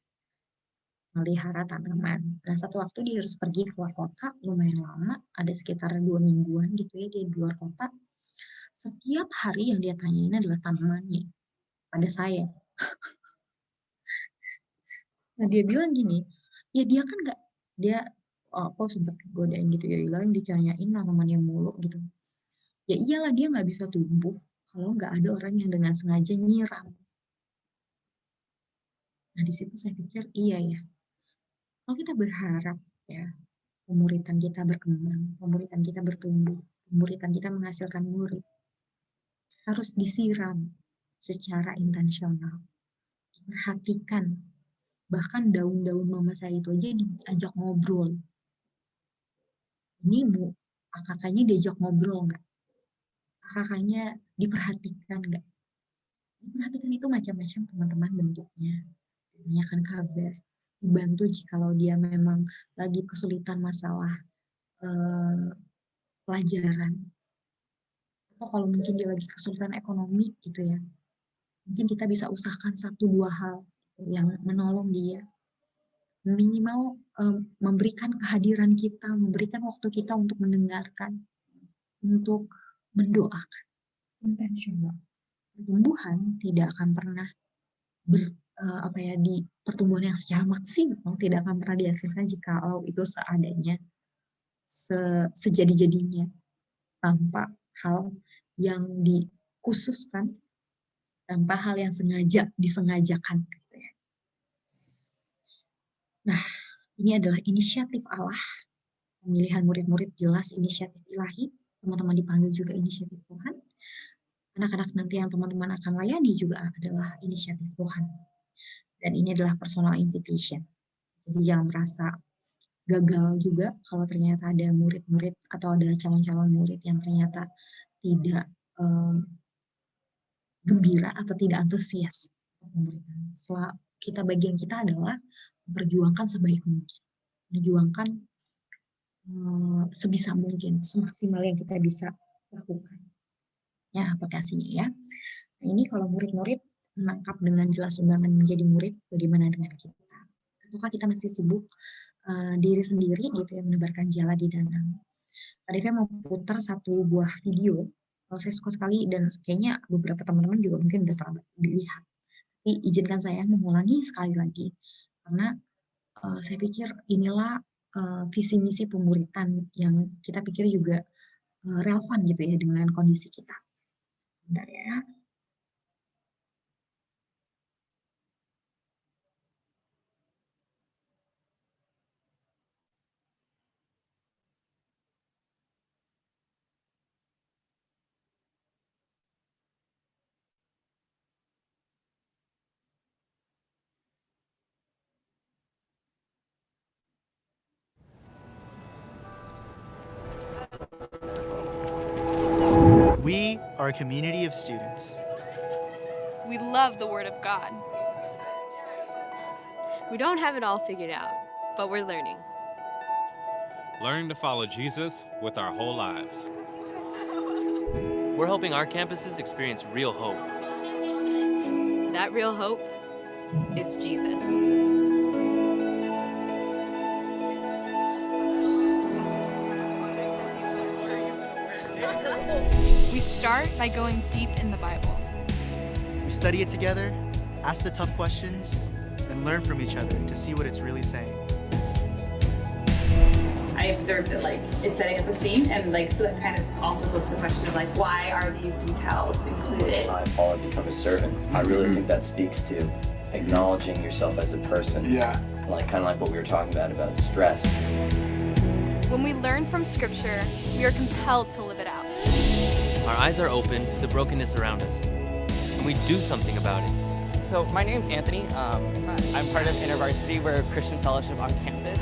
Speaker 3: Melihara tanaman. Nah, satu waktu dia harus pergi keluar kota, lumayan lama, ada sekitar 2 mingguan gitu ya dia di luar kota. Setiap hari yang dia tanyain adalah tanamannya pada saya. Nah, dia bilang gini, ya dia kan aku sempat godain gitu ya, bilang ditanyain tanamannya mulu gitu. Ya iyalah dia nggak bisa tumbuh kalau nggak ada orang yang dengan sengaja nyiram. Nah, di situ saya pikir iya ya, kalau kita berharap ya pemuritan kita berkembang, pemuritan kita bertumbuh, pemuritan kita menghasilkan murid, harus disiram secara intensional, diperhatikan. Bahkan daun-daun mama saya itu aja diajak ngobrol. Ini Bu, kakaknya diajak ngobrol nggak? Kakaknya diperhatikan nggak? Diperhatikan itu macam-macam teman-teman bentuknya. Menanyakan kabar, dibantu jikalau dia memang lagi kesulitan masalah pelajaran, atau kalau mungkin dia lagi kesulitan ekonomi gitu ya, mungkin kita bisa usahakan 1-2 hal yang menolong dia. Minimal memberikan kehadiran kita, memberikan waktu kita untuk mendengarkan, untuk mendoakan. Intensional. Pertumbuhan tidak akan pernah di pertumbuhan yang secara maksimal tidak akan pernah dihasilkan jikalau itu seadanya, sejadi-jadinya, tanpa hal yang dikhususkan, tanpa hal yang disengajakan gitu ya. Nah, ini adalah inisiatif Allah. Pemilihan murid-murid jelas inisiatif ilahi, teman-teman dipanggil juga inisiatif Tuhan. Anak-anak nanti yang teman-teman akan layani juga adalah inisiatif Tuhan. Dan ini adalah personal invitation. Jadi jangan merasa gagal juga kalau ternyata ada murid-murid atau ada calon-calon murid yang ternyata tidak gembira atau tidak antusias. Bagian kita adalah memperjuangkan sebaik mungkin. Memperjuangkan sebisa mungkin, semaksimal yang kita bisa lakukan. Ya, aplikasinya ya. Nah, ini kalau murid-murid menangkap dengan jelas undangan menjadi murid, bagaimana dengan kita? Apakah kita masih sibuk diri sendiri gitu ya, menebarkan jala di danau? Tadi saya mau putar satu buah video, kalau saya suka sekali dan kayaknya beberapa teman-teman juga mungkin udah pernah dilihat. Tapi izinkan saya mengulangi sekali lagi, karena saya pikir inilah visi misi pemuritan yang kita pikir juga relevan gitu ya dengan kondisi kita. Bentar ya.
Speaker 4: We are a community of students.
Speaker 5: We love the Word of God.
Speaker 6: We don't have it all figured out, but we're learning.
Speaker 7: Learning to follow Jesus with our whole lives.
Speaker 8: We're hoping our campuses experience real hope.
Speaker 6: That real hope is Jesus.
Speaker 5: We start by going deep in the Bible.
Speaker 4: We study it together, ask the tough questions, and learn from each other to see what it's really saying.
Speaker 9: I observed that it's setting up a scene, and so that kind of also flips the question of why are these details included?
Speaker 10: Paul had become a servant. I really think that speaks to acknowledging yourself as a person.
Speaker 11: Yeah.
Speaker 10: Kind of like what we were talking about stress.
Speaker 5: When we learn from Scripture, we are compelled to live it out.
Speaker 8: Our eyes are open to the brokenness around us, and we do something about it.
Speaker 12: So my name's Anthony. I'm part of InterVarsity. We're a Christian fellowship on campus.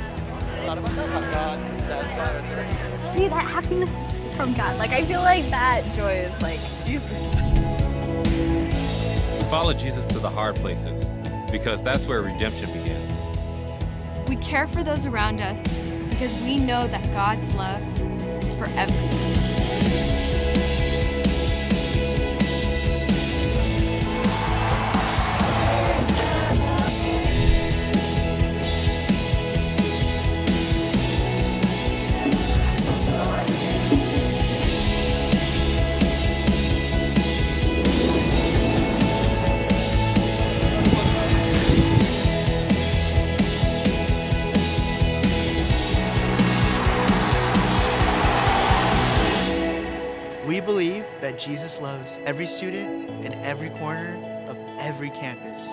Speaker 5: See, that happiness is from God. I feel like that joy is Jesus.
Speaker 7: We follow Jesus to the hard places because that's where redemption begins.
Speaker 5: We care for those around us because we know that God's love is for everyone.
Speaker 4: We believe that Jesus loves every student in every corner of every campus.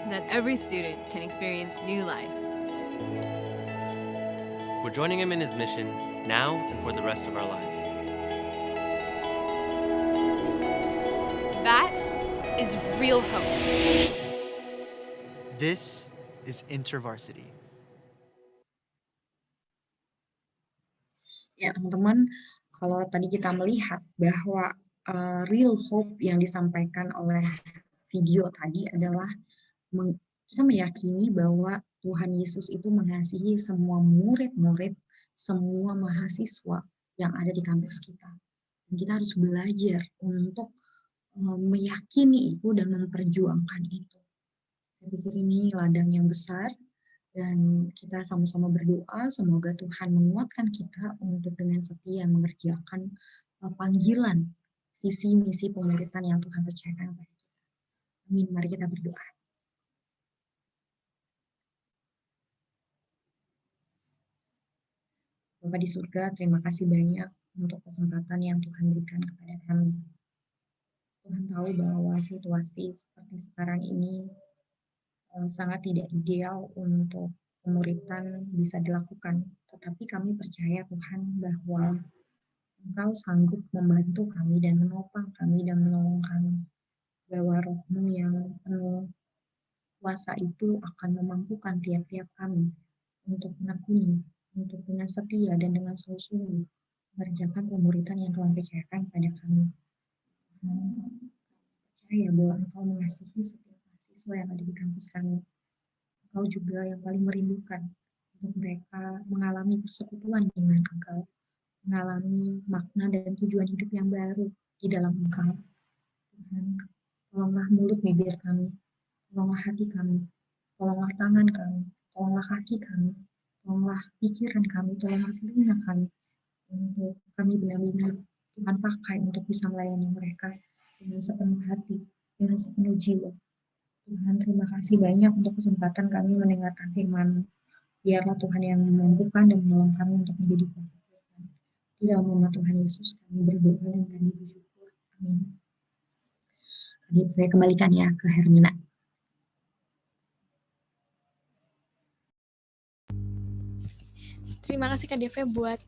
Speaker 6: that every student can experience new life.
Speaker 8: We're joining him in his mission now and for the rest of our lives.
Speaker 5: That is real hope.
Speaker 4: This is InterVarsity.
Speaker 3: Ya, teman-teman, kalau tadi kita melihat bahwa real hope yang disampaikan oleh video tadi adalah kita meyakini bahwa Tuhan Yesus itu mengasihi semua murid-murid, semua mahasiswa yang ada di kampus kita. Dan kita harus belajar untuk meyakini itu dan memperjuangkan itu. Saya pikir ini ladang yang besar, dan kita sama-sama berdoa semoga Tuhan menguatkan kita untuk dengan setia mengerjakan panggilan visi misi pemuritan yang Tuhan percayakan kepada kita. Amin. Mari kita berdoa. Bapa di surga, terima kasih banyak untuk kesempatan yang Tuhan berikan kepada kami. Tuhan tahu bahwa situasi seperti sekarang ini sangat tidak ideal untuk pemuritan bisa dilakukan. Tetapi kami percaya Tuhan bahwa Engkau sanggup membantu kami dan menopang kami dan menolong kami. Bahwa Roh-Mu yang penuh kuasa itu akan memampukan tiap-tiap kami untuk menekuni, untuk dengan setia dan dengan sungguh-sungguh mengerjakan pemuritan yang Tuhan percayakan kepada kami. Percaya bahwa Engkau mengasihi setiap mahasiswa yang ada di kampus kami. Engkau juga yang paling merindukan untuk mereka mengalami persekutuan dengan Engkau, mengalami makna dan tujuan hidup yang baru di dalam Engkau. Tuhan, tolonglah mulut bibir kami, tolonglah hati kami, tolonglah tangan kami, tolonglah kaki kami, tolonglah pikiran kami, tolonglah telinga kami, untuk kami benar-benar Tuhan pakai untuk bisa melayani mereka dengan sepenuh hati, dengan sepenuh jiwa. Tuhan, terima kasih banyak untuk kesempatan kami mendengarkan firman-Mu. Biarlah Tuhan yang memampukan dan menolong kami untuk menjadi Tuhan. Di dalam nama Tuhan Yesus kami berdoa dan kami bersyukur. Amin. Adik, saya kembalikan ya ke Hermina.
Speaker 1: Terima kasih Kak Deve buat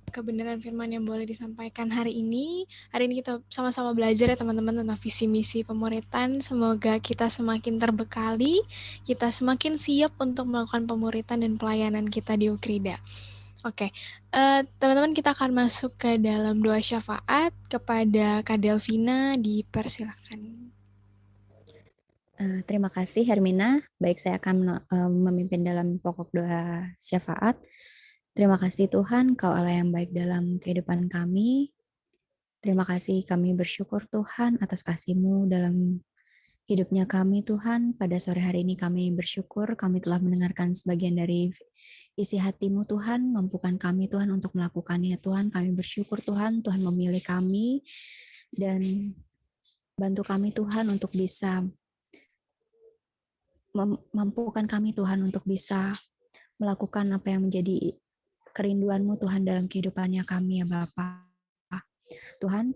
Speaker 1: kebenaran firman yang boleh disampaikan hari ini. Hari ini kita sama-sama belajar ya teman-teman tentang visi misi pemuritan. Semoga kita semakin terbekali, kita semakin siap untuk melakukan pemuritan dan pelayanan kita di Ukrida. Oke, teman-teman kita akan masuk ke dalam doa syafaat kepada Kak Delvina, dipersilakan.
Speaker 11: Terima kasih Hermina. Baik, saya akan memimpin dalam pokok doa syafaat. Terima kasih Tuhan, Kau Allah yang baik dalam kehidupan kami. Terima kasih kami bersyukur Tuhan atas kasih-Mu dalam hidupnya kami Tuhan. Pada sore hari ini kami bersyukur kami telah mendengarkan sebagian dari isi hati-Mu Tuhan. Mampukan kami Tuhan untuk melakukannya Tuhan. Kami bersyukur Tuhan, Tuhan memilih kami dan bantu kami Tuhan untuk bisa mampukan kami Tuhan untuk bisa melakukan apa yang menjadi kerinduan-Mu Tuhan dalam kehidupannya kami ya Bapa. Tuhan,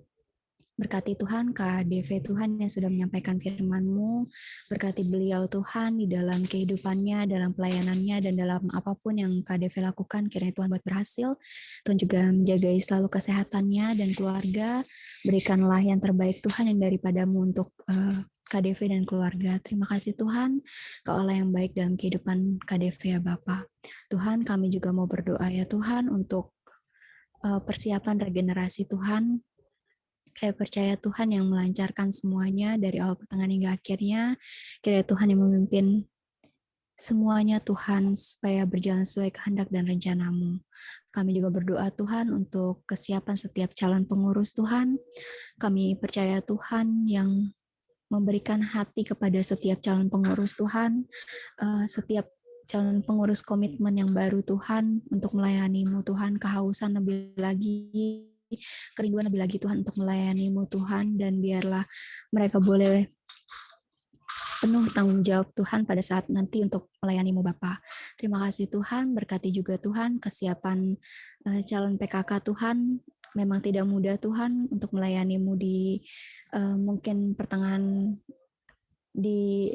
Speaker 11: berkati Tuhan Kak Deve Tuhan yang sudah menyampaikan firman-Mu, berkati beliau Tuhan di dalam kehidupannya, dalam pelayanannya, dan dalam apapun yang Kak Deve lakukan, kiranya Tuhan buat berhasil. Tuhan juga menjagai selalu kesehatannya dan keluarga, berikanlah yang terbaik Tuhan yang daripada-Mu untuk KDV dan keluarga. Terima kasih Tuhan, Kau Allah yang baik dalam kehidupan KDV ya Bapa. Tuhan, kami juga mau berdoa ya Tuhan untuk persiapan regenerasi Tuhan. Saya percaya Tuhan yang melancarkan semuanya dari awal pertengahan hingga akhirnya. Kiranya Tuhan yang memimpin semuanya Tuhan supaya berjalan sesuai kehendak dan rencana-Mu. Kami juga berdoa Tuhan untuk kesiapan setiap calon pengurus Tuhan. Kami percaya Tuhan yang memberikan hati kepada setiap calon pengurus Tuhan, setiap calon pengurus komitmen yang baru Tuhan untuk melayani-Mu Tuhan, kehausan lebih lagi, kerinduan lebih lagi Tuhan untuk melayani-Mu Tuhan, dan biarlah mereka boleh penuh tanggung jawab Tuhan pada saat nanti untuk melayani-Mu Bapa. Terima kasih Tuhan, berkati juga Tuhan kesiapan calon PKK Tuhan. Memang tidak mudah Tuhan untuk melayani-Mu di mungkin pertengahan di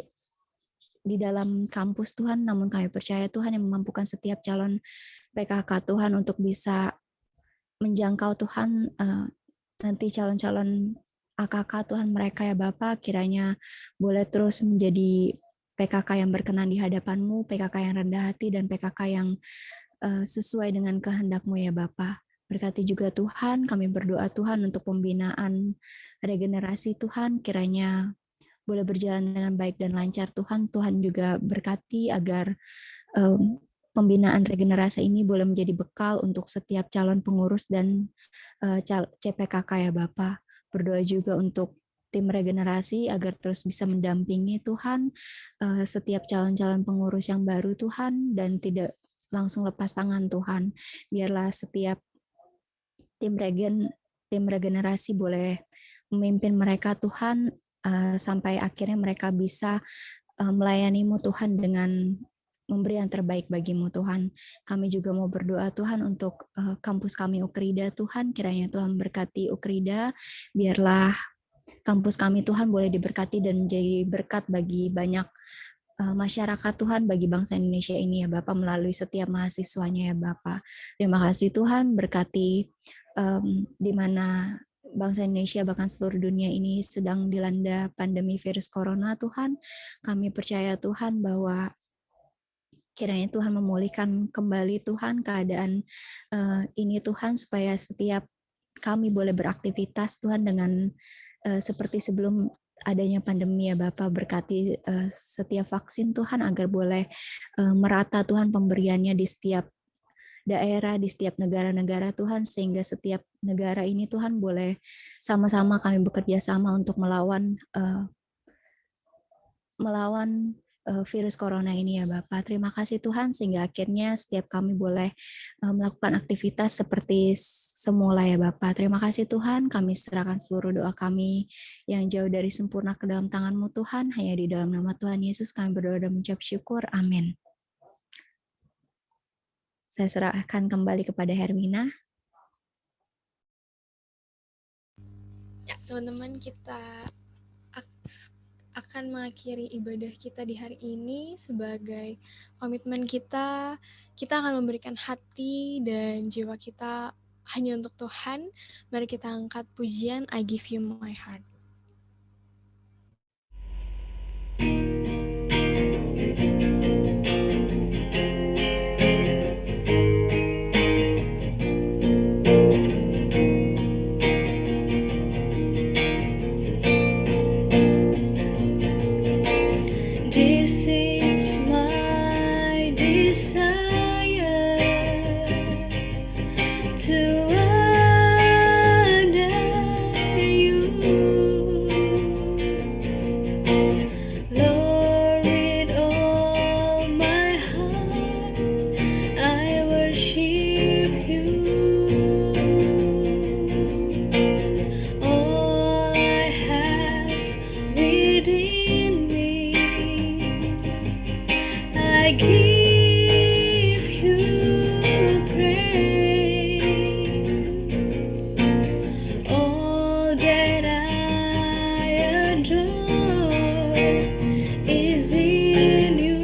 Speaker 11: di dalam kampus Tuhan, namun kami percaya Tuhan yang memampukan setiap calon PKK Tuhan untuk bisa menjangkau Tuhan nanti calon-calon AKK Tuhan mereka ya Bapa, kiranya boleh terus menjadi PKK yang berkenan di hadapan-Mu, PKK yang rendah hati dan PKK yang sesuai dengan kehendak-Mu ya Bapa. Berkati juga Tuhan, kami berdoa Tuhan untuk pembinaan regenerasi Tuhan, kiranya boleh berjalan dengan baik dan lancar Tuhan. Tuhan juga berkati agar pembinaan regenerasi ini boleh menjadi bekal untuk setiap calon pengurus dan CPKK ya Bapak. Berdoa juga untuk tim regenerasi agar terus bisa mendampingi Tuhan setiap calon-calon pengurus yang baru Tuhan dan tidak langsung lepas tangan Tuhan. Biarlah setiap tim regenerasi boleh memimpin mereka Tuhan sampai akhirnya mereka bisa melayani-Mu Tuhan dengan memberi yang terbaik bagi-Mu Tuhan. Kami juga mau berdoa Tuhan untuk kampus kami Ukrida Tuhan, kiranya Tuhan berkati Ukrida, biarlah kampus kami Tuhan boleh diberkati dan menjadi berkat bagi banyak masyarakat Tuhan, bagi bangsa Indonesia ini ya Bapak, melalui setiap mahasiswanya ya Bapak. Terima kasih Tuhan, berkati di mana bangsa Indonesia bahkan seluruh dunia ini sedang dilanda pandemi virus corona Tuhan. Kami percaya Tuhan bahwa kiranya Tuhan memulihkan kembali Tuhan keadaan ini Tuhan, supaya setiap kami boleh beraktivitas Tuhan dengan seperti sebelum adanya pandemi ya Bapak. Berkati setiap vaksin Tuhan agar boleh merata Tuhan pemberiannya di setiap daerah, di setiap negara-negara Tuhan, sehingga setiap negara ini Tuhan boleh sama-sama kami bekerja sama untuk melawan virus corona ini ya Bapak. Terima kasih Tuhan, sehingga akhirnya setiap kami boleh melakukan aktivitas seperti semula ya Bapak. Terima kasih Tuhan, kami serahkan seluruh doa kami yang jauh dari sempurna ke dalam tangan-Mu Tuhan. Hanya di dalam nama Tuhan Yesus kami berdoa dan mengucap syukur. Amin. Saya serahkan kembali kepada Hermina.
Speaker 1: Ya, teman-teman, kita akan mengakhiri ibadah kita di hari ini. Sebagai komitmen kita akan memberikan hati dan jiwa kita hanya untuk Tuhan. Mari kita angkat pujian I Give You My Heart.
Speaker 2: This is my desire to honor you, Lord, with all my heart I worship you. All I have within me, I give you praise. All that I adore is in you.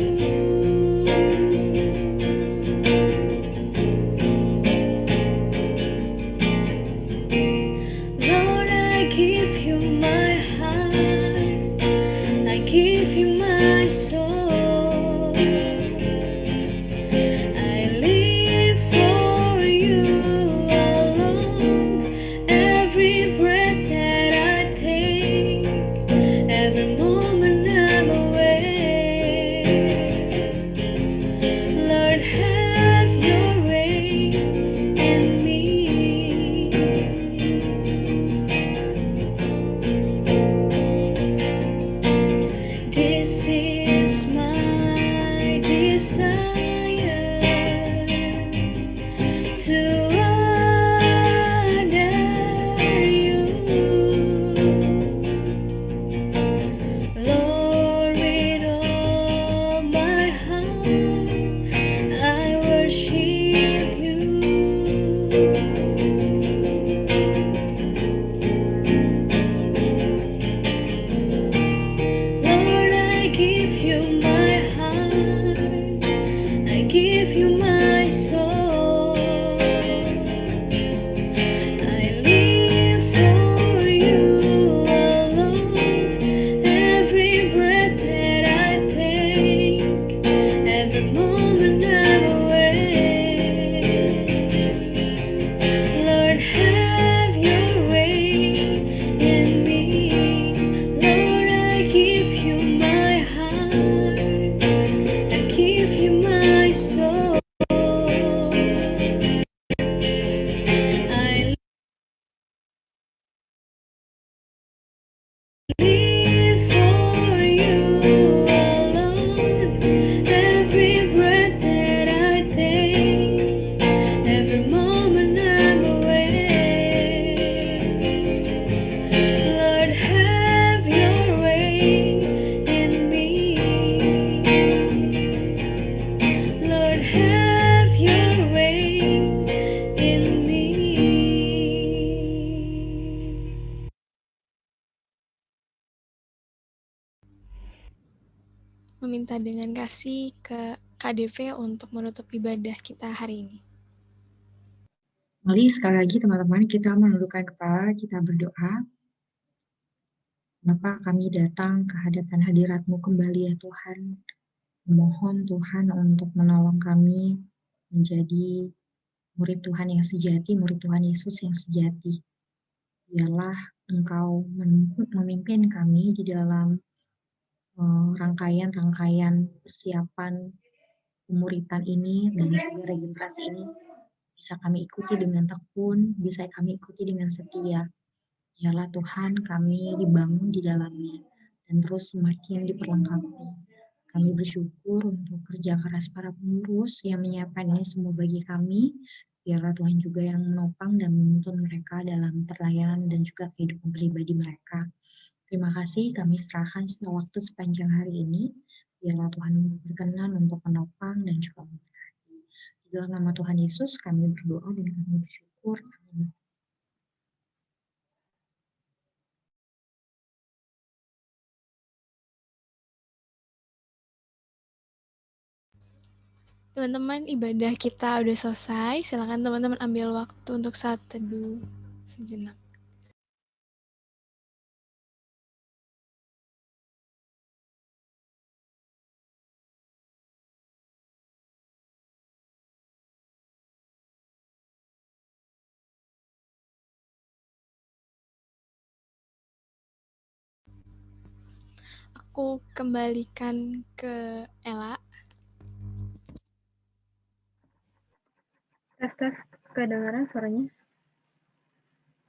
Speaker 2: Lord, I give you my heart, I give you my soul. I live for you alone. Every breath that I take, every moment I'm awake. Lord, have your way in me. This is my desire to honor you, Lord, with all my heart I worship you. Lord, I give you my live for you alone. Every breath that I take, every moment I'm awake. Lord, have your way in me. Lord, have your way in me.
Speaker 1: Meminta dengan kasih ke KDV untuk menutup ibadah kita hari ini.
Speaker 3: Mari sekali lagi teman-teman kita menundukkan kepala, kita berdoa. Bapa, kami datang ke hadapan hadirat-Mu kembali ya Tuhan. Mohon Tuhan untuk menolong kami menjadi murid Tuhan yang sejati, murid Tuhan Yesus yang sejati. Biarlah Engkau memimpin kami di dalam rangkaian-rangkaian persiapan pemuritan ini dan juga regenerasi ini bisa kami ikuti dengan tekun, bisa kami ikuti dengan setia. Biarlah Tuhan kami dibangun di dalamnya dan terus semakin diperlengkapi. Kami bersyukur untuk kerja keras para pengurus yang menyiapkan ini semua bagi kami. Biarlah Tuhan juga yang menopang dan menuntun mereka dalam pelayanan dan juga kehidupan pribadi mereka. Terima kasih kami serahkan waktu sepanjang hari ini. Biarlah Tuhan berkenan untuk menopang dan juga memberkati. Di dalam nama Tuhan Yesus kami berdoa dan kami bersyukur. Amin.
Speaker 1: Teman-teman, ibadah kita udah selesai. Silakan teman-teman ambil waktu untuk saat teduh sejenak. Aku kembalikan ke Ella.
Speaker 13: Tes, kedengaran suaranya?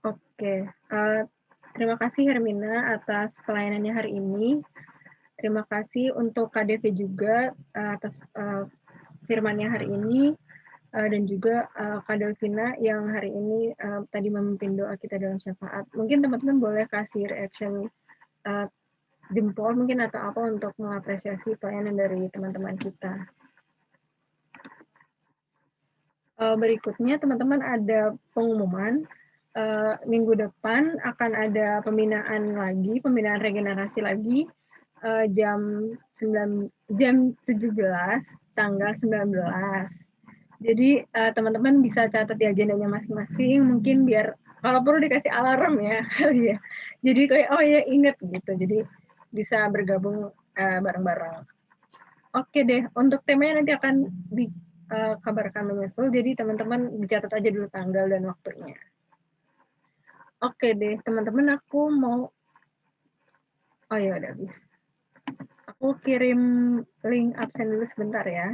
Speaker 13: Oke, terima kasih Hermina atas pelayanannya hari ini. Terima kasih untuk KDV juga atas firmannya hari ini, dan juga Kak Delvina yang hari ini tadi memimpin doa kita dalam syafaat. Mungkin teman-teman boleh kasih reaction jempol mungkin atau apa untuk mengapresiasi pelayanan dari teman-teman kita. Berikutnya teman-teman ada pengumuman. Minggu depan akan ada pembinaan regenerasi lagi jam 17 tanggal 19. Jadi teman-teman bisa catat di agendanya masing-masing, mungkin biar kalau perlu dikasih alarm ya kali ya. Jadi kayak oh ya inget gitu. Jadi bisa bergabung bareng-bareng. Oke deh, untuk temanya nanti akan dikabarkan menyusul. Jadi teman-teman dicatat aja dulu tanggal dan waktunya. Oke deh, teman-teman aku mau, oh ya udah habis. Aku kirim link absen dulu sebentar ya.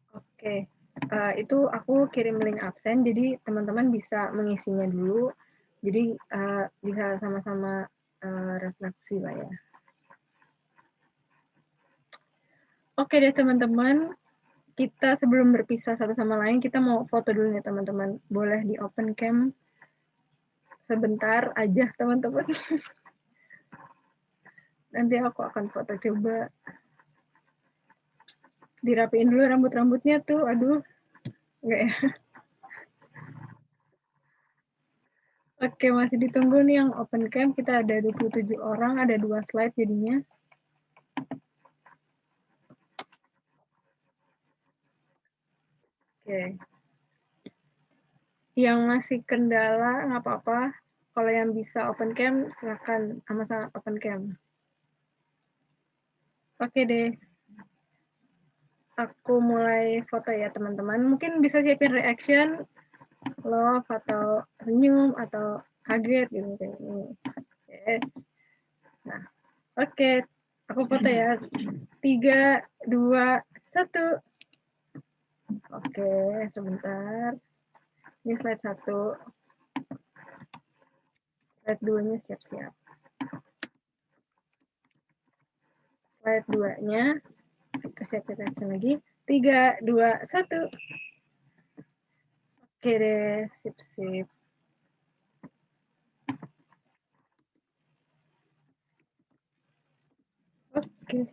Speaker 13: Oke, itu aku kirim link absen, jadi teman-teman bisa mengisinya dulu. Jadi bisa sama-sama refleksi lah ya. Oke deh teman-teman. Kita sebelum berpisah satu sama lain, kita mau foto dulu nih teman-teman. Boleh di open cam sebentar aja teman-teman. Nanti aku akan foto coba. Dirapiin dulu rambut-rambutnya tuh, aduh. Enggak ya. Oke, masih ditunggu nih yang open cam. Kita ada 27 orang, ada 2 slide jadinya. Oke. Yang masih kendala nggak apa-apa. Kalau yang bisa open cam, silakan sama-sama open cam. Oke deh. Aku mulai foto ya teman-teman. Mungkin bisa siapin reaction, love atau senyum atau kaget gitu kayak ini. Oke. Nah, oke. Aku foto ya. 3, 2, 1. Oke, sebentar. Ini slide 1. Slide 2-nya siap-siap. Slide 2-nya kita siapin action lagi. 3, 2, 1. Oke deh, sip-sip. Oke,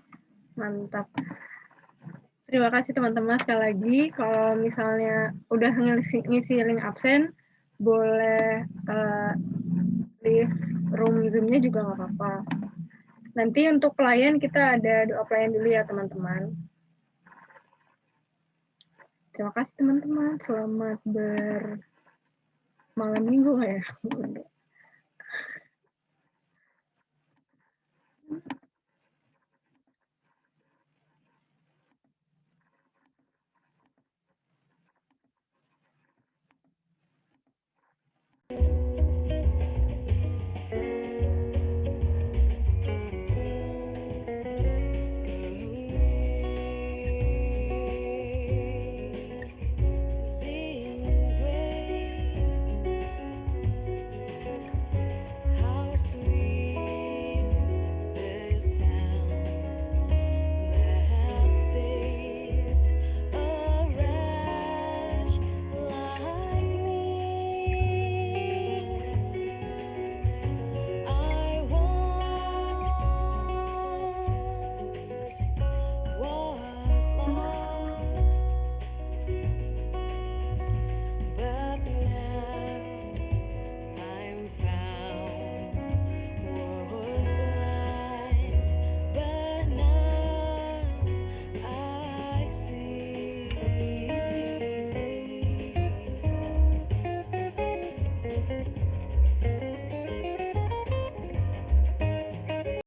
Speaker 13: mantap. Terima kasih teman-teman sekali lagi. Kalau misalnya udah ngisi link absen, boleh leave room Zoom-nya juga nggak apa-apa. Nanti untuk pelayan kita ada doa pelayan dulu ya teman-teman. Terima kasih teman-teman. Selamat bermalam minggu ya.